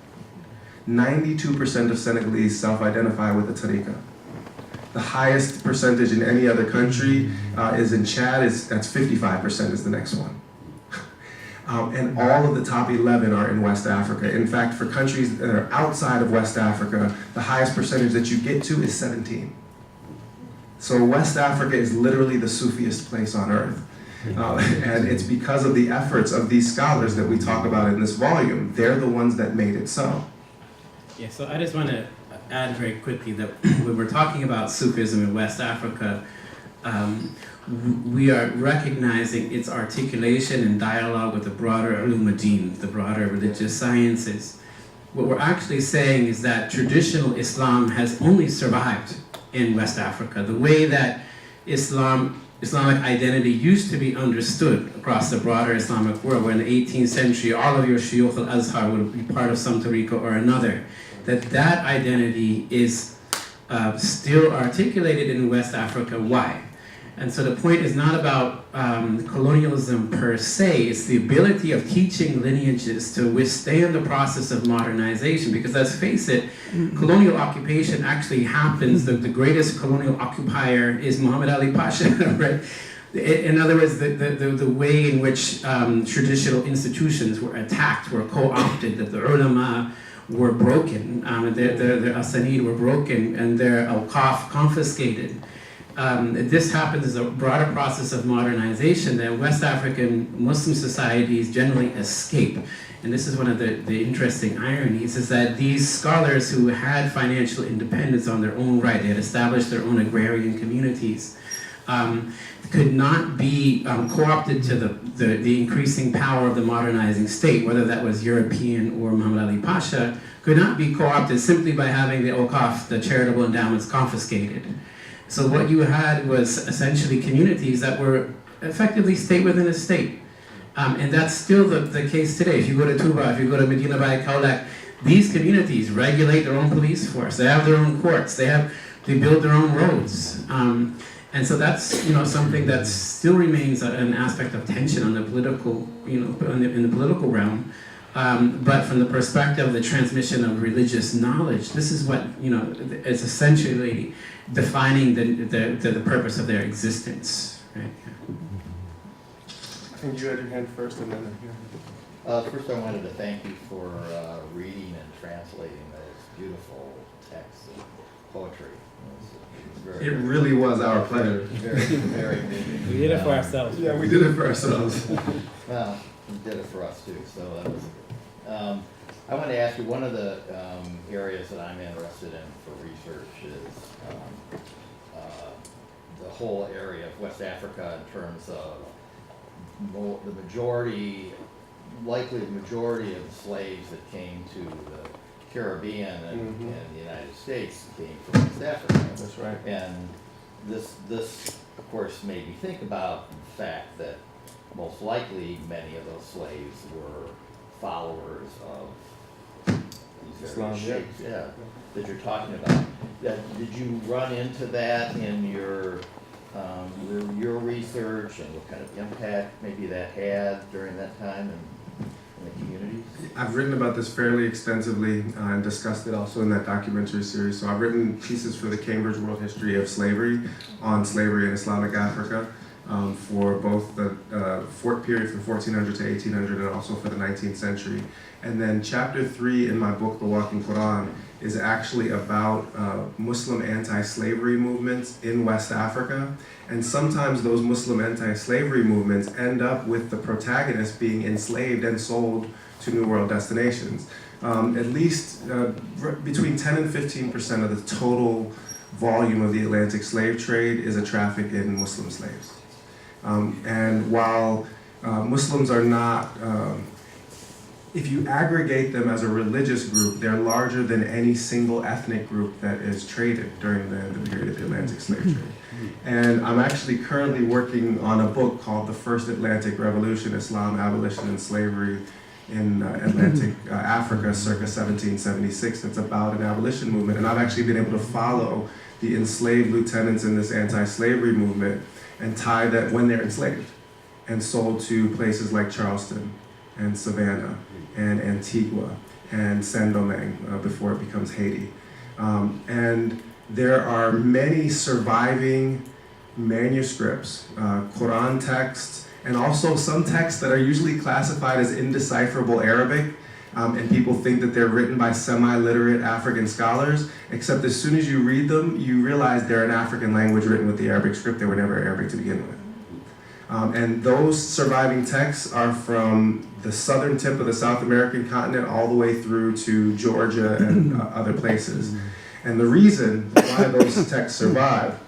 Speaker 3: 92% of Senegalese self-identify with the tariqa. The highest percentage in any other country is in Chad, that's 55% is the next one. And all of the top 11 are in West Africa. In fact, for countries that are outside of West Africa, the highest percentage that you get to is 17. So West Africa is literally the Sufiest place on earth. And it's because of the efforts of these scholars that we talk about in this volume. They're the ones that made it so.
Speaker 2: Yeah, so I just want to add very quickly that when we're talking about Sufism in West Africa, we are recognizing its articulation and dialogue with the broader ulum ad-din, the broader religious sciences. What we're actually saying is that traditional Islam has only survived in West Africa. The way that Islamic identity used to be understood across the broader Islamic world, where in the 18th century all of your Shuyukh al-Azhar would be part of some tariqa or another, that identity is still articulated in West Africa. Why? And so the point is not about colonialism per se, it's the ability of teaching lineages to withstand the process of modernization, because let's face it, colonial occupation actually happens, the greatest colonial occupier is Muhammad Ali Pasha, right? In other words, the way in which traditional institutions were attacked, were co-opted, that the ulama were broken, their asanid were broken, and their awqaf confiscated. this happens as a broader process of modernization that West African Muslim societies generally escape. And this is one of the interesting ironies, is that these scholars who had financial independence on their own right, they had established their own agrarian communities, could not be co-opted to the increasing power of the modernizing state, whether that was European or Muhammad Ali Pasha, could not be co-opted simply by having the awqaf, the charitable endowments, confiscated. So what you had was essentially communities that were effectively state within a state. And that's still the case today. If you go to Touba, if you go to Medina Bay, Kaulak, these communities regulate their own police force. They have their own courts. They build their own roads. And so that's something that still remains an aspect of tension on the political, in the political realm. But from the perspective of the transmission of religious knowledge, this is what is essentially defining the purpose of their existence. Right?
Speaker 3: I think you had your hand first, and then here.
Speaker 8: First, I wanted to thank you for reading and translating those beautiful texts of poetry.
Speaker 3: It really was our pleasure.
Speaker 8: Very, very moving.
Speaker 4: We did it for ourselves.
Speaker 3: Yeah, we did it for ourselves.
Speaker 8: Well, you did it for us too, so that was good. I wanted to ask you, one of the areas that I'm interested in for research is the whole area of West Africa in terms of the majority, likely the majority of the slaves that came to the Caribbean and the United States came from West Africa.
Speaker 3: That's right.
Speaker 8: And this, of course, made me think about the fact that most likely many of those slaves were followers of these various sheikhs, that you're talking about. Did you run into that in your research, and what kind of impact maybe that had during that time in the communities?
Speaker 3: I've written about this fairly extensively and discussed it also in that documentary series. So I've written pieces for the Cambridge World History of Slavery on slavery in Islamic Africa for both the Fort period from 1400 to 1800 and also for the 19th century. And then chapter 3 in my book, The Walking Quran, is actually about Muslim anti-slavery movements in West Africa. And sometimes those Muslim anti-slavery movements end up with the protagonists being enslaved and sold to New World destinations. At least between 10 and 15% of the total volume of the Atlantic slave trade is a traffic in Muslim slaves. And while Muslims are not, if you aggregate them as a religious group, they're larger than any single ethnic group that is traded during the period of the Atlantic slave trade. And I'm actually currently working on a book called The First Atlantic Revolution, Islam, Abolition, and Slavery in Atlantic Africa, circa 1776. It's about an abolition movement. And I've actually been able to follow the enslaved lieutenants in this anti-slavery movement and tie that when they're enslaved and sold to places like Charleston and Savannah and Antigua and Saint-Domingue before it becomes Haiti. And there are many surviving manuscripts, Quran texts, and also some texts that are usually classified as indecipherable Arabic, and people think that they're written by semi-literate African scholars, except as soon as you read them, you realize they're an African language written with the Arabic script. They were never Arabic to begin with. And those surviving texts are from the southern tip of the South American continent all the way through to Georgia and other places. And the reason why those texts survive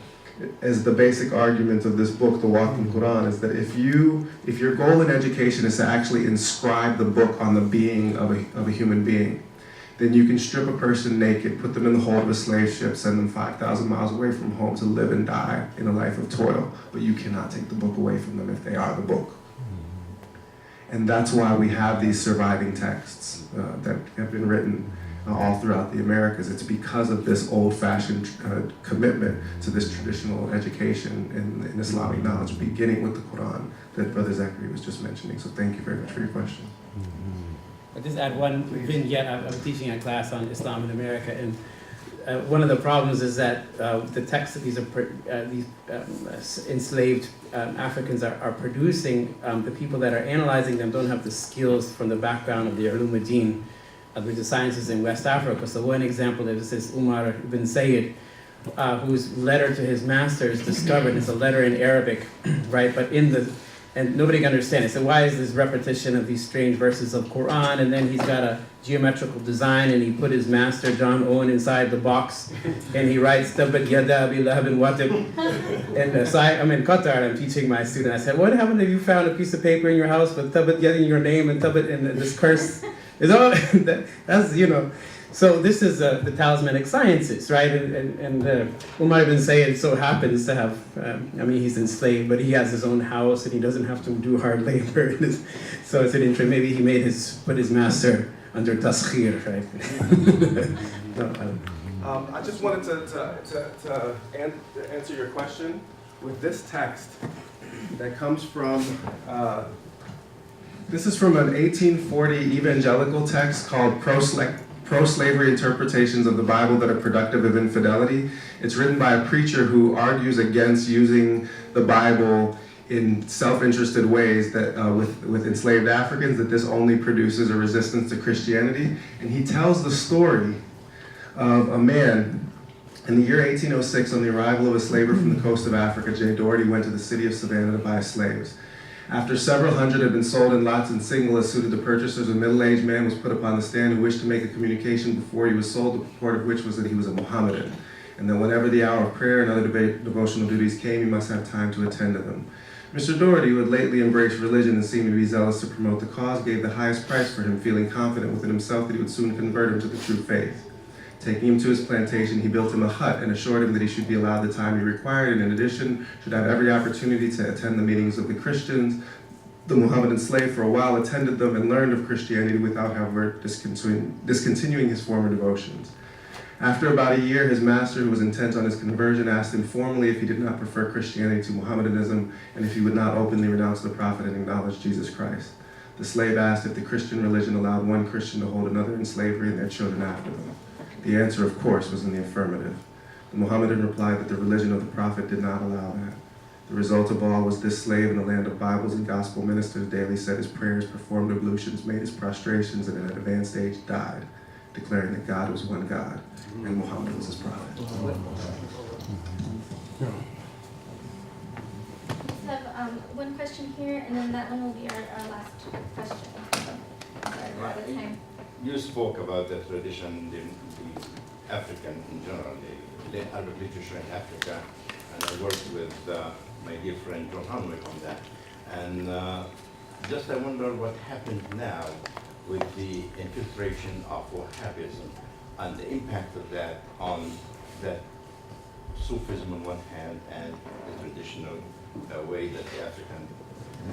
Speaker 3: is the basic argument of this book, The Walking Quran, is that if your goal in education is to actually inscribe the book on the being of a human being, then you can strip a person naked, put them in the hold of a slave ship, send them 5,000 miles away from home to live and die in a life of toil, but you cannot take the book away from them if they are the book. And that's why we have these surviving texts that have been written all throughout the Americas. It's because of this old-fashioned commitment to this traditional education in Islamic knowledge, beginning with the Quran that Brother Zachary was just mentioning. So thank you very much for your question.
Speaker 2: I'll just add one vignette. I'm teaching a class on Islam in America, and one of the problems is that the texts that these enslaved Africans are producing, the people that are analyzing them don't have the skills from the background of the Ulumuddin, with the sciences in West Africa. So one example is this Umar ibn Sayyid, whose letter to his master is discovered. It's a letter in Arabic, right? But and nobody can understand it. So why is this repetition of these strange verses of Quran? And then he's got a geometrical design, and he put his master John Owen inside the box, and he writes Tabat Yada Abi Lahabin Watib. And so I'm in Qatar, and I'm teaching my student. I said, what happened if you found a piece of paper in your house with Tabat Yada in your name and Tabat and this curse? Is all that's So this is the talismanic sciences, right? And Umar ibn Sayyid so happens to have, he's enslaved, but he has his own house and he doesn't have to do hard labor. So it's an interest. Maybe he put his master under taskhir, right?
Speaker 3: I just wanted to answer your question with this text that comes from. This is from an 1840 evangelical text called Pro-Slavery Interpretations of the Bible That Are Productive of Infidelity. It's written by a preacher who argues against using the Bible in self-interested ways that with enslaved Africans, that this only produces a resistance to Christianity. And he tells the story of a man in the year 1806, on the arrival of a slaver from the coast of Africa. J. Doherty went to the city of Savannah to buy slaves. After several hundred had been sold in lots and single as suited the purchasers, a middle-aged man was put upon the stand who wished to make a communication before he was sold, the purport of which was that he was a Mohammedan, and that whenever the hour of prayer and other devotional duties came, he must have time to attend to them. Mr. Doherty, who had lately embraced religion and seemed to be zealous to promote the cause, gave the highest price for him, feeling confident within himself that he would soon convert him to the true faith. Taking him to his plantation, he built him a hut and assured him that he should be allowed the time he required, and in addition, should have every opportunity to attend the meetings of the Christians. The Mohammedan slave for a while attended them and learned of Christianity without, however, discontinuing his former devotions. After about a year, his master, who was intent on his conversion, asked him formally if he did not prefer Christianity to Mohammedanism and if he would not openly renounce the prophet and acknowledge Jesus Christ. The slave asked if the Christian religion allowed one Christian to hold another in slavery and their children after them. The answer, of course, was in the affirmative. The Mohammedan replied that the religion of the prophet did not allow that. The result of all was this slave in the land of Bibles and gospel ministers daily said his prayers, performed ablutions, made his prostrations, and at an advanced age died, declaring that God was one God and Muhammad was his prophet.
Speaker 1: We have one question here, and then that one will be our last question. So, sorry, we're out of time.
Speaker 9: You spoke about the tradition, the African in general, the Arabic literature in Africa, and I worked with my dear friend John Hanwick on that. And just I wonder what happens now with the infiltration of Wahhabism and the impact of that on that Sufism on one hand and the traditional way that the African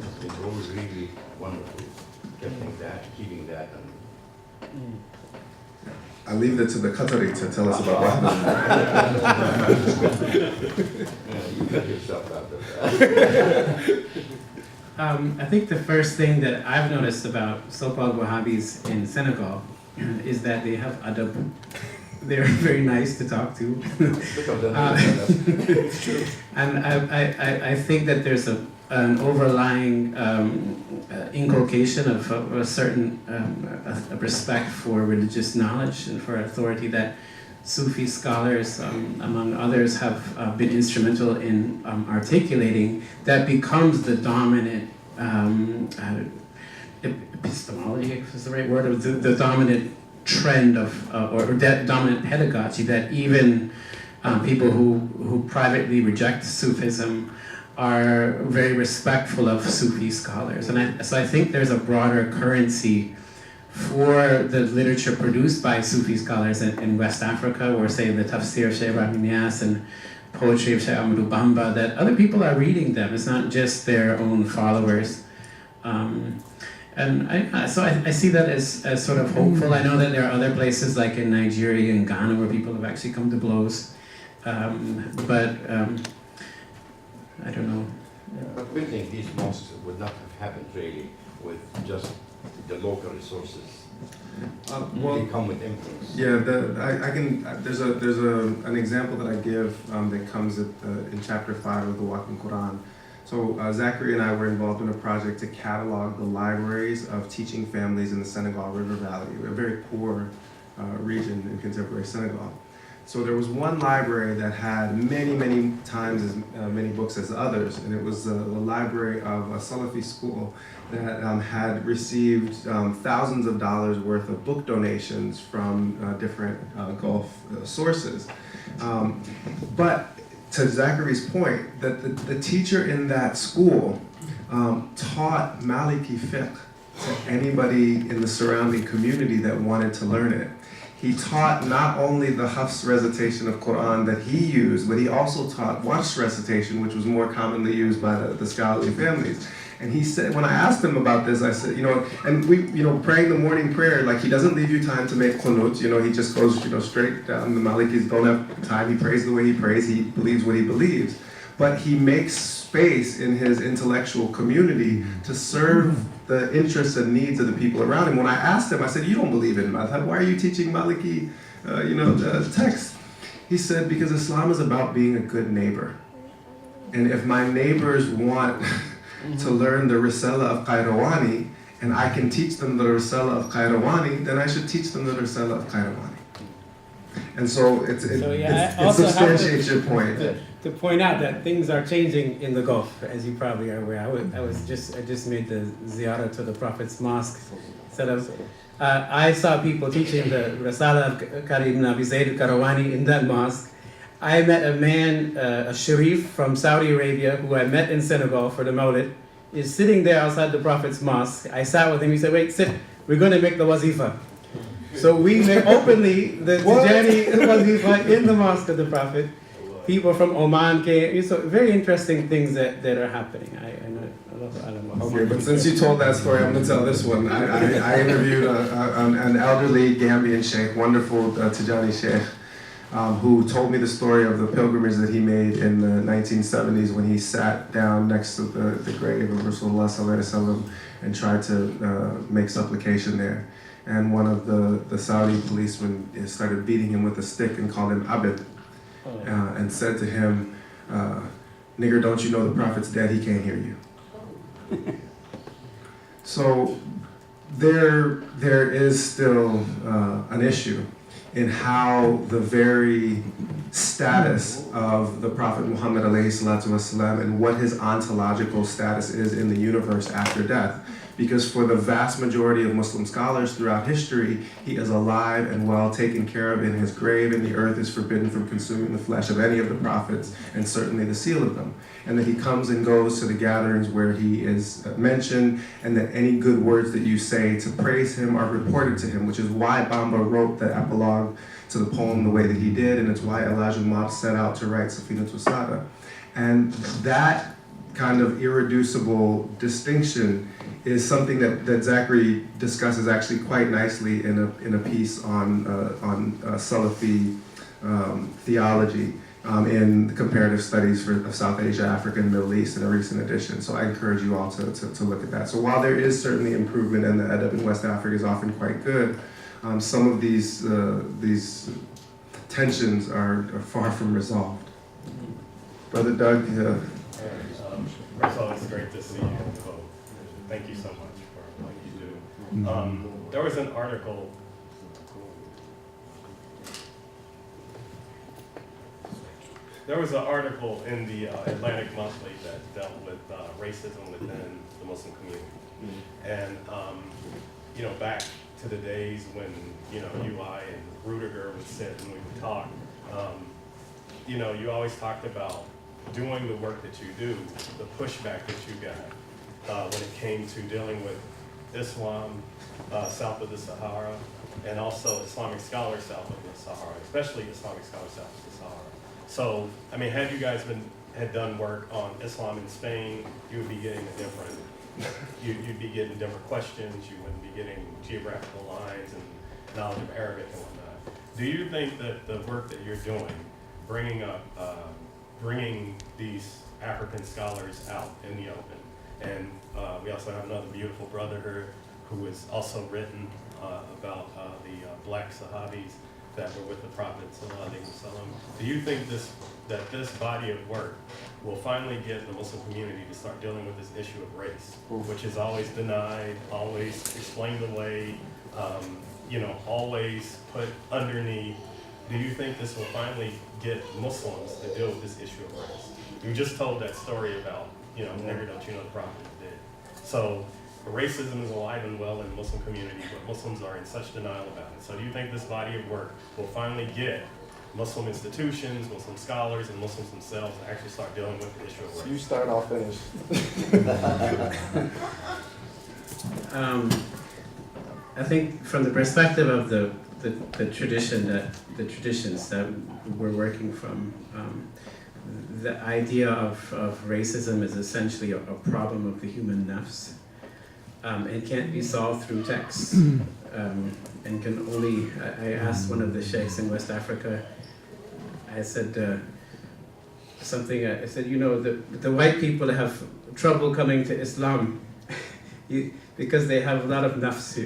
Speaker 9: has been always really wonderful, keeping that. And
Speaker 3: I leave it to the Qatari to tell us about what
Speaker 9: you cut yourself out of that.
Speaker 2: I think the first thing that I've noticed about so-called Wahhabis in Senegal is that they have adab. They're very nice to talk to. And I think that there's an overlying inculcation of a certain respect for religious knowledge and for authority that Sufi scholars, among others, have been instrumental in articulating, that becomes the dominant epistemology, if is the right word, or the dominant trend of, or dominant pedagogy, that even people who privately reject Sufism are very respectful of Sufi scholars. And so I think there's a broader currency for the literature produced by Sufi scholars in West Africa, or say the tafsir of Ibrahim Niasse and poetry of Amadu Bamba, that other people are reading them. It's not just their own followers. And so I see that as sort of hopeful. I know that there are other places like in Nigeria and Ghana where people have actually come to blows. But I don't know.
Speaker 9: But building these mosques would not have happened really with just the local resources. They come with influence.
Speaker 3: Yeah, I can. There's an example that I give that comes in chapter 5 of the Walking Quran. So Zachary and I were involved in a project to catalog the libraries of teaching families in the Senegal River Valley, a very poor region in contemporary Senegal. So there was one library that had many times as many books as others, and it was the library of a Salafi school that had received thousands of dollars worth of book donations from different Gulf sources. But to Zachary's point, that the teacher in that school taught Maliki fiqh to anybody in the surrounding community that wanted to learn it. He taught not only the Hafs recitation of Quran that he used, but he also taught Warsh recitation, which was more commonly used by the scholarly families. And he said, when I asked him about this, I said, and we, praying the morning prayer, like he doesn't leave you time to make qunut, he just goes, straight down. The Malikis don't have time. He prays the way he prays. He believes what he believes. But he makes space in his intellectual community to serve the interests and needs of the people around him. When I asked him, I said, you don't believe in madhab. Why are you teaching Maliki, the text? He said, because Islam is about being a good neighbor. And if my neighbors want to learn the Risala of Qayrawani, and I can teach them the Risala of Qayrawani, then I should teach them the Risala of Qayrawani. And so it substantiates your point.
Speaker 2: To point out that things are changing in the Gulf, as you probably are aware. I just made the ziyarah to the Prophet's mosque. I saw people teaching the Risala of Karim Abi Zayd al-Qarawani in that mosque. I met a man, a Sharif from Saudi Arabia, who I met in Senegal for the Mawlid, is sitting there outside the Prophet's mosque. I sat with him, he said, wait, sit, we're going to make the wazifa. So we make openly the Tijani wazifa in the mosque of the Prophet. People from Oman came, so very interesting things that are happening. I know.
Speaker 3: Okay, but since you told that story, I'm going to tell this one. I interviewed an elderly Gambian sheikh, wonderful Tijani sheikh, who told me the story of the pilgrimage that he made in the 1970s when he sat down next to the grave of Rasulullah sallallahu alaihi wasallam and tried to make supplication there. And one of the Saudi policemen started beating him with a stick and called him Abid, and said to him, nigger, don't you know the Prophet's dead, he can't hear you. So there is still an issue in how the very status of the Prophet Muhammad alayhi salatu wasalam and what his ontological status is in the universe after death. Because for the vast majority of Muslim scholars throughout history, he is alive and well taken care of in his grave, and the earth is forbidden from consuming the flesh of any of the prophets, and certainly the seal of them. And that he comes and goes to the gatherings where he is mentioned, and that any good words that you say to praise him are reported to him, which is why Bamba wrote the epilogue to the poem the way that he did, and it's why Elijah Umar set out to write Safinatu Sada. And that kind of irreducible distinction is something that Zachary discusses actually quite nicely in a piece on Salafi theology in the comparative studies of South Asia, Africa, and Middle East in a recent edition. So I encourage you all to look at that. So while there is certainly improvement and the adab in West Africa is often quite good, some of these tensions are far from resolved. Brother Doug?
Speaker 10: First of all, it's great to see you vote. Thank you so much for what you do. There was an article. There was an article in the Atlantic Monthly that dealt with racism within the Muslim community. And, back to the days when, you, I, and Rudiger would sit and we would talk, you always talked about doing the work that you do, the pushback that you got when it came to dealing with Islam south of the Sahara, and also Islamic scholars south of the Sahara, especially Islamic scholars south of the Sahara. So, had you guys had done work on Islam in Spain, you would be getting a different, you'd be getting different questions, you wouldn't be getting geographical lines and knowledge of Arabic and whatnot. Do you think that the work that you're doing, bringing these African scholars out in the open, and we also have another beautiful brother here who has also written about the black Sahabis that were with the Prophet sallallahu alaihi wasallam. Do you think that this body of work will finally get the Muslim community to start dealing with this issue of race, which is always denied, always explained away, always put underneath do you think this will finally get Muslims to deal with this issue of race? You just told that story about, nigger, don't you know the prophet is dead. So racism is alive and well in the Muslim community, but Muslims are in such denial about it. So do you think this body of work will finally get Muslim institutions, Muslim scholars, and Muslims themselves to actually start dealing with the issue of race?
Speaker 3: You start, I'll finish.
Speaker 2: I think from the perspective of the traditions that we're working from, the idea of racism is essentially a problem of the human nafs. It can't be solved through texts, and can only. I asked one of the shaykhs in West Africa. I said something. I said, the white people have trouble coming to Islam because they have a lot of nafs.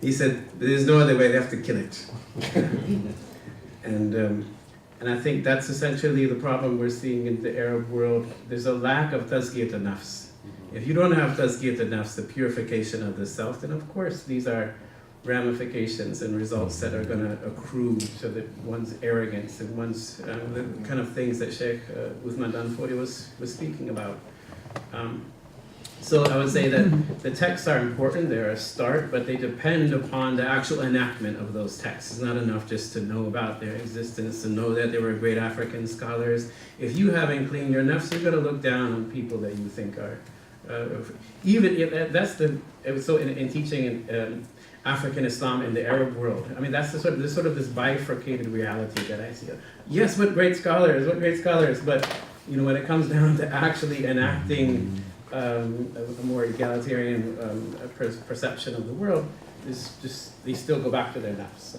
Speaker 2: He said, there's no other way, they have to kill it. And I think that's essentially the problem we're seeing in the Arab world. There's a lack of tazkiyat al-nafs. If you don't have tazkiyat al-nafs, the purification of the self, then of course these are ramifications and results that are going to accrue to one's arrogance and one's the kind of things that Sheikh Usman Fodio was speaking about. So I would say that the texts are important, they're a start, but they depend upon the actual enactment of those texts. It's not enough just to know about their existence, to know that they were great African scholars. If you haven't cleaned your nafs, you're going to look down on people that you think are, even if that's so in teaching African Islam in the Arab world. I mean, that's the sort of this bifurcated reality that I see. Yes, what great scholars, but when it comes down to actually enacting a more egalitarian perception of the world, is just they still go back to their nafs.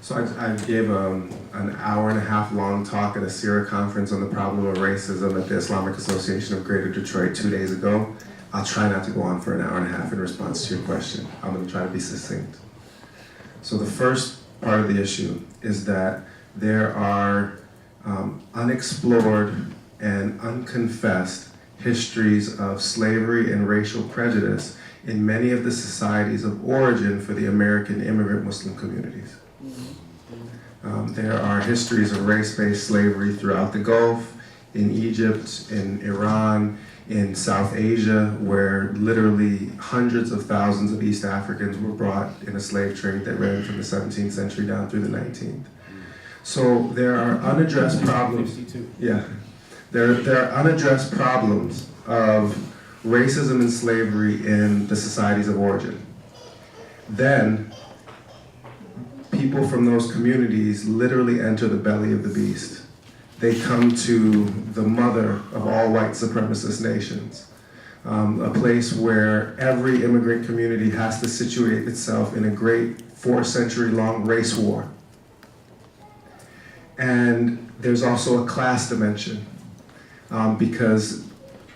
Speaker 3: So I gave an hour-and-a-half long talk at a CIRA conference on the problem of racism at the Islamic Association of Greater Detroit 2 days ago. I'll try not to go on for an hour and a half in response to your question. I'm going to try to be succinct. So the first part of the issue is that there are unexplored and unconfessed histories of slavery and racial prejudice in many of the societies of origin for the American immigrant Muslim communities. There are histories of race-based slavery throughout the Gulf, in Egypt, in Iran, in South Asia, where literally hundreds of thousands of East Africans were brought in a slave trade that ran from the 17th century down through the 19th. So there are unaddressed problems. Yeah, there are unaddressed problems of racism and slavery in the societies of origin. Then people from those communities literally enter the belly of the beast. They come to the mother of all white supremacist nations, a place where every immigrant community has to situate itself in a great 4-century-long race war. And there's also a class dimension because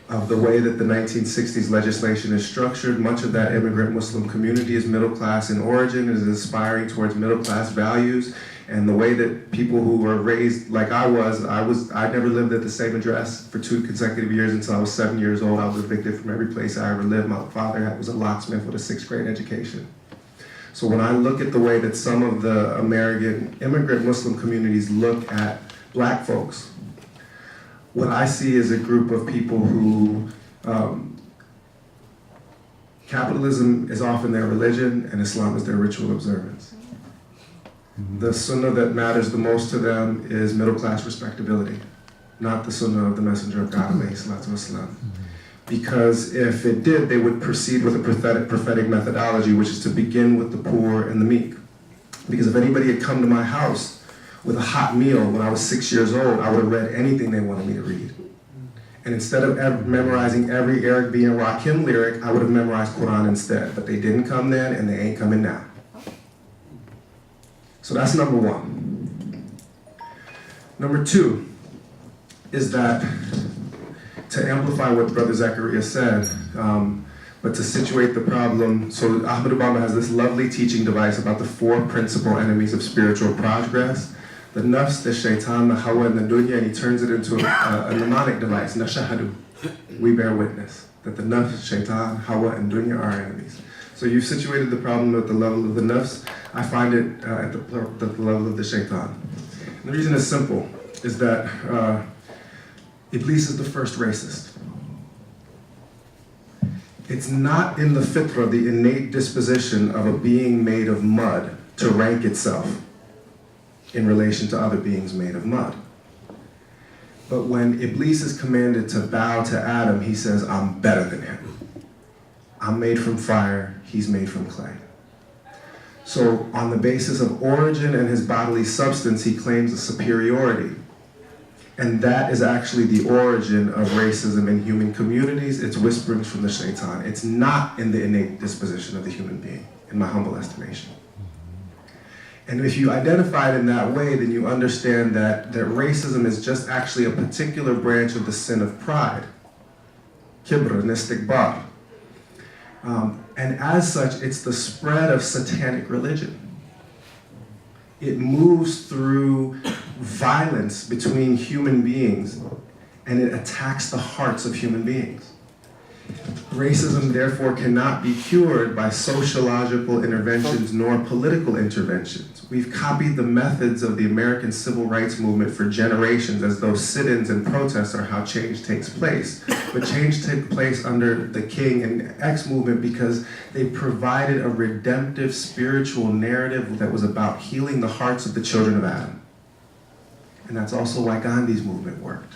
Speaker 3: of the way that the 1960s legislation is structured. Much of that immigrant Muslim community is middle class in origin, is aspiring towards middle class values. And the way that people who were raised like I never lived at the same address for 2 consecutive years until I was 7 years old. I was evicted from every place I ever lived. My father was a locksmith with a 6th grade education. So when I look at the way that some of the American immigrant Muslim communities look at black folks, what I see is a group of people who capitalism is often their religion and Islam is their ritual observance. The sunnah that matters the most to them is middle-class respectability, not the sunnah of the Messenger of God, alayhi salatu wasalam. Because if it did, they would proceed with a prophetic methodology, which is to begin with the poor and the meek. Because if anybody had come to my house with a hot meal when I was 6 years old, I would have read anything they wanted me to read. And instead of memorizing every Eric B. and Rakim lyric, I would have memorized Quran instead. But they didn't come then, and they ain't coming now. So that's number one. Number two is that, to amplify what Brother Zachariah said, but to situate the problem, so Amadu Bamba has this lovely teaching device about the 4 principal enemies of spiritual progress: the nafs, the shaitan, the hawa, and the dunya, and he turns it into a mnemonic device, nashahadu. We bear witness that the nafs, shaitan, hawa, and dunya are our enemies. So you've situated the problem at the level of the nafs. I find it at the level of the shaitan. And the reason is simple, is that Iblis is the first racist. It's not in the fitra, the innate disposition of a being made of mud, to rank itself in relation to other beings made of mud. But when Iblis is commanded to bow to Adam, he says, I'm better than him. I'm made from fire, he's made from clay. So on the basis of origin and his bodily substance, he claims a superiority. And that is actually the origin of racism in human communities. It's whisperings from the shaitan. It's not in the innate disposition of the human being, in my humble estimation. And if you identify it in that way, then you understand that racism is just actually a particular branch of the sin of pride. Kibr, nistikbar. And as such, it's the spread of satanic religion. It moves through violence between human beings, and it attacks the hearts of human beings. Racism, therefore, cannot be cured by sociological interventions nor political interventions. We've copied the methods of the American civil rights movement for generations as though sit-ins and protests are how change takes place. But change took place under the King and X movement because they provided a redemptive spiritual narrative that was about healing the hearts of the children of Adam. And that's also why Gandhi's movement worked.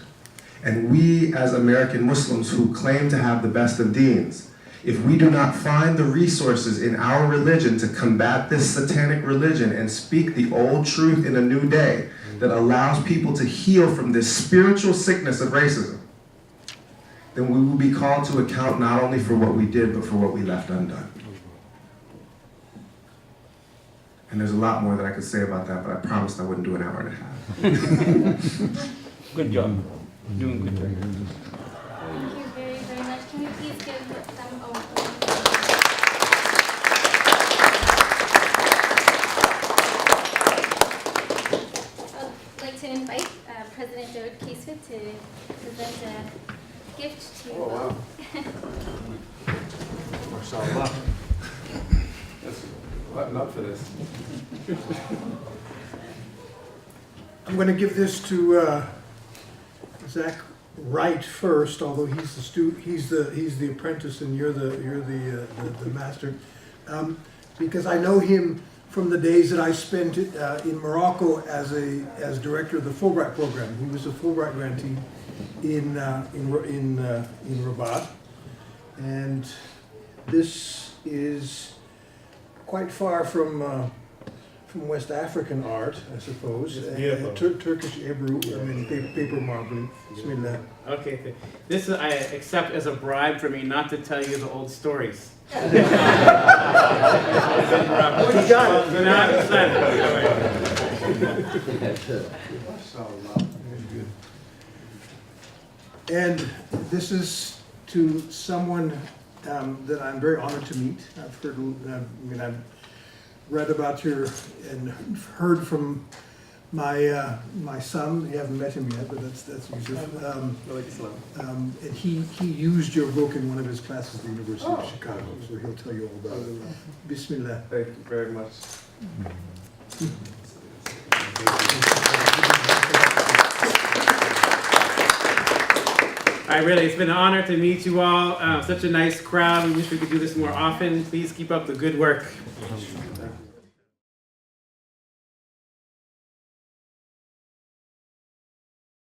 Speaker 3: And we, as American Muslims who claim to have the best of deens, if we do not find the resources in our religion to combat this satanic religion and speak the old truth in a new day that allows people to heal from this spiritual sickness of racism, then we will be called to account not only for what we did, but for what we left undone. And there's a lot more that I could say about that, but I promised I wouldn't do an hour and a half.
Speaker 4: Good job. Doing good job.
Speaker 1: Thank you very, very much. Can we please give them a I'd like to invite President David Keswick to present a gift to you.
Speaker 3: Oh, wow. Mashallah. That's button up for this.
Speaker 6: I'm going to give this to Zach Wright first, although he's the apprentice and you're the master, because I know him from the days that I spent in Morocco as director of the Fulbright program. He was a Fulbright grantee in Rabat, and this is quite far from West African art, I suppose.
Speaker 4: It's beautiful.
Speaker 6: Turkish Hebrew, I mean paper marbling. Bismillah.
Speaker 2: Okay, this I accept as a bribe for me not to tell you the old stories.
Speaker 6: Oh, you got it.
Speaker 2: So now I'm excited.
Speaker 6: And this is to someone that I'm very honored to meet. I've read about your and heard from my son. You haven't met him yet, but that's Yusuf. And he used your book in one of his classes at the University of Chicago, so he'll tell you all about it. Bismillah.
Speaker 3: Thank you very much.
Speaker 2: It's been an honor to meet you all. Such a nice crowd. We wish we could do this more often. Please keep up the good work.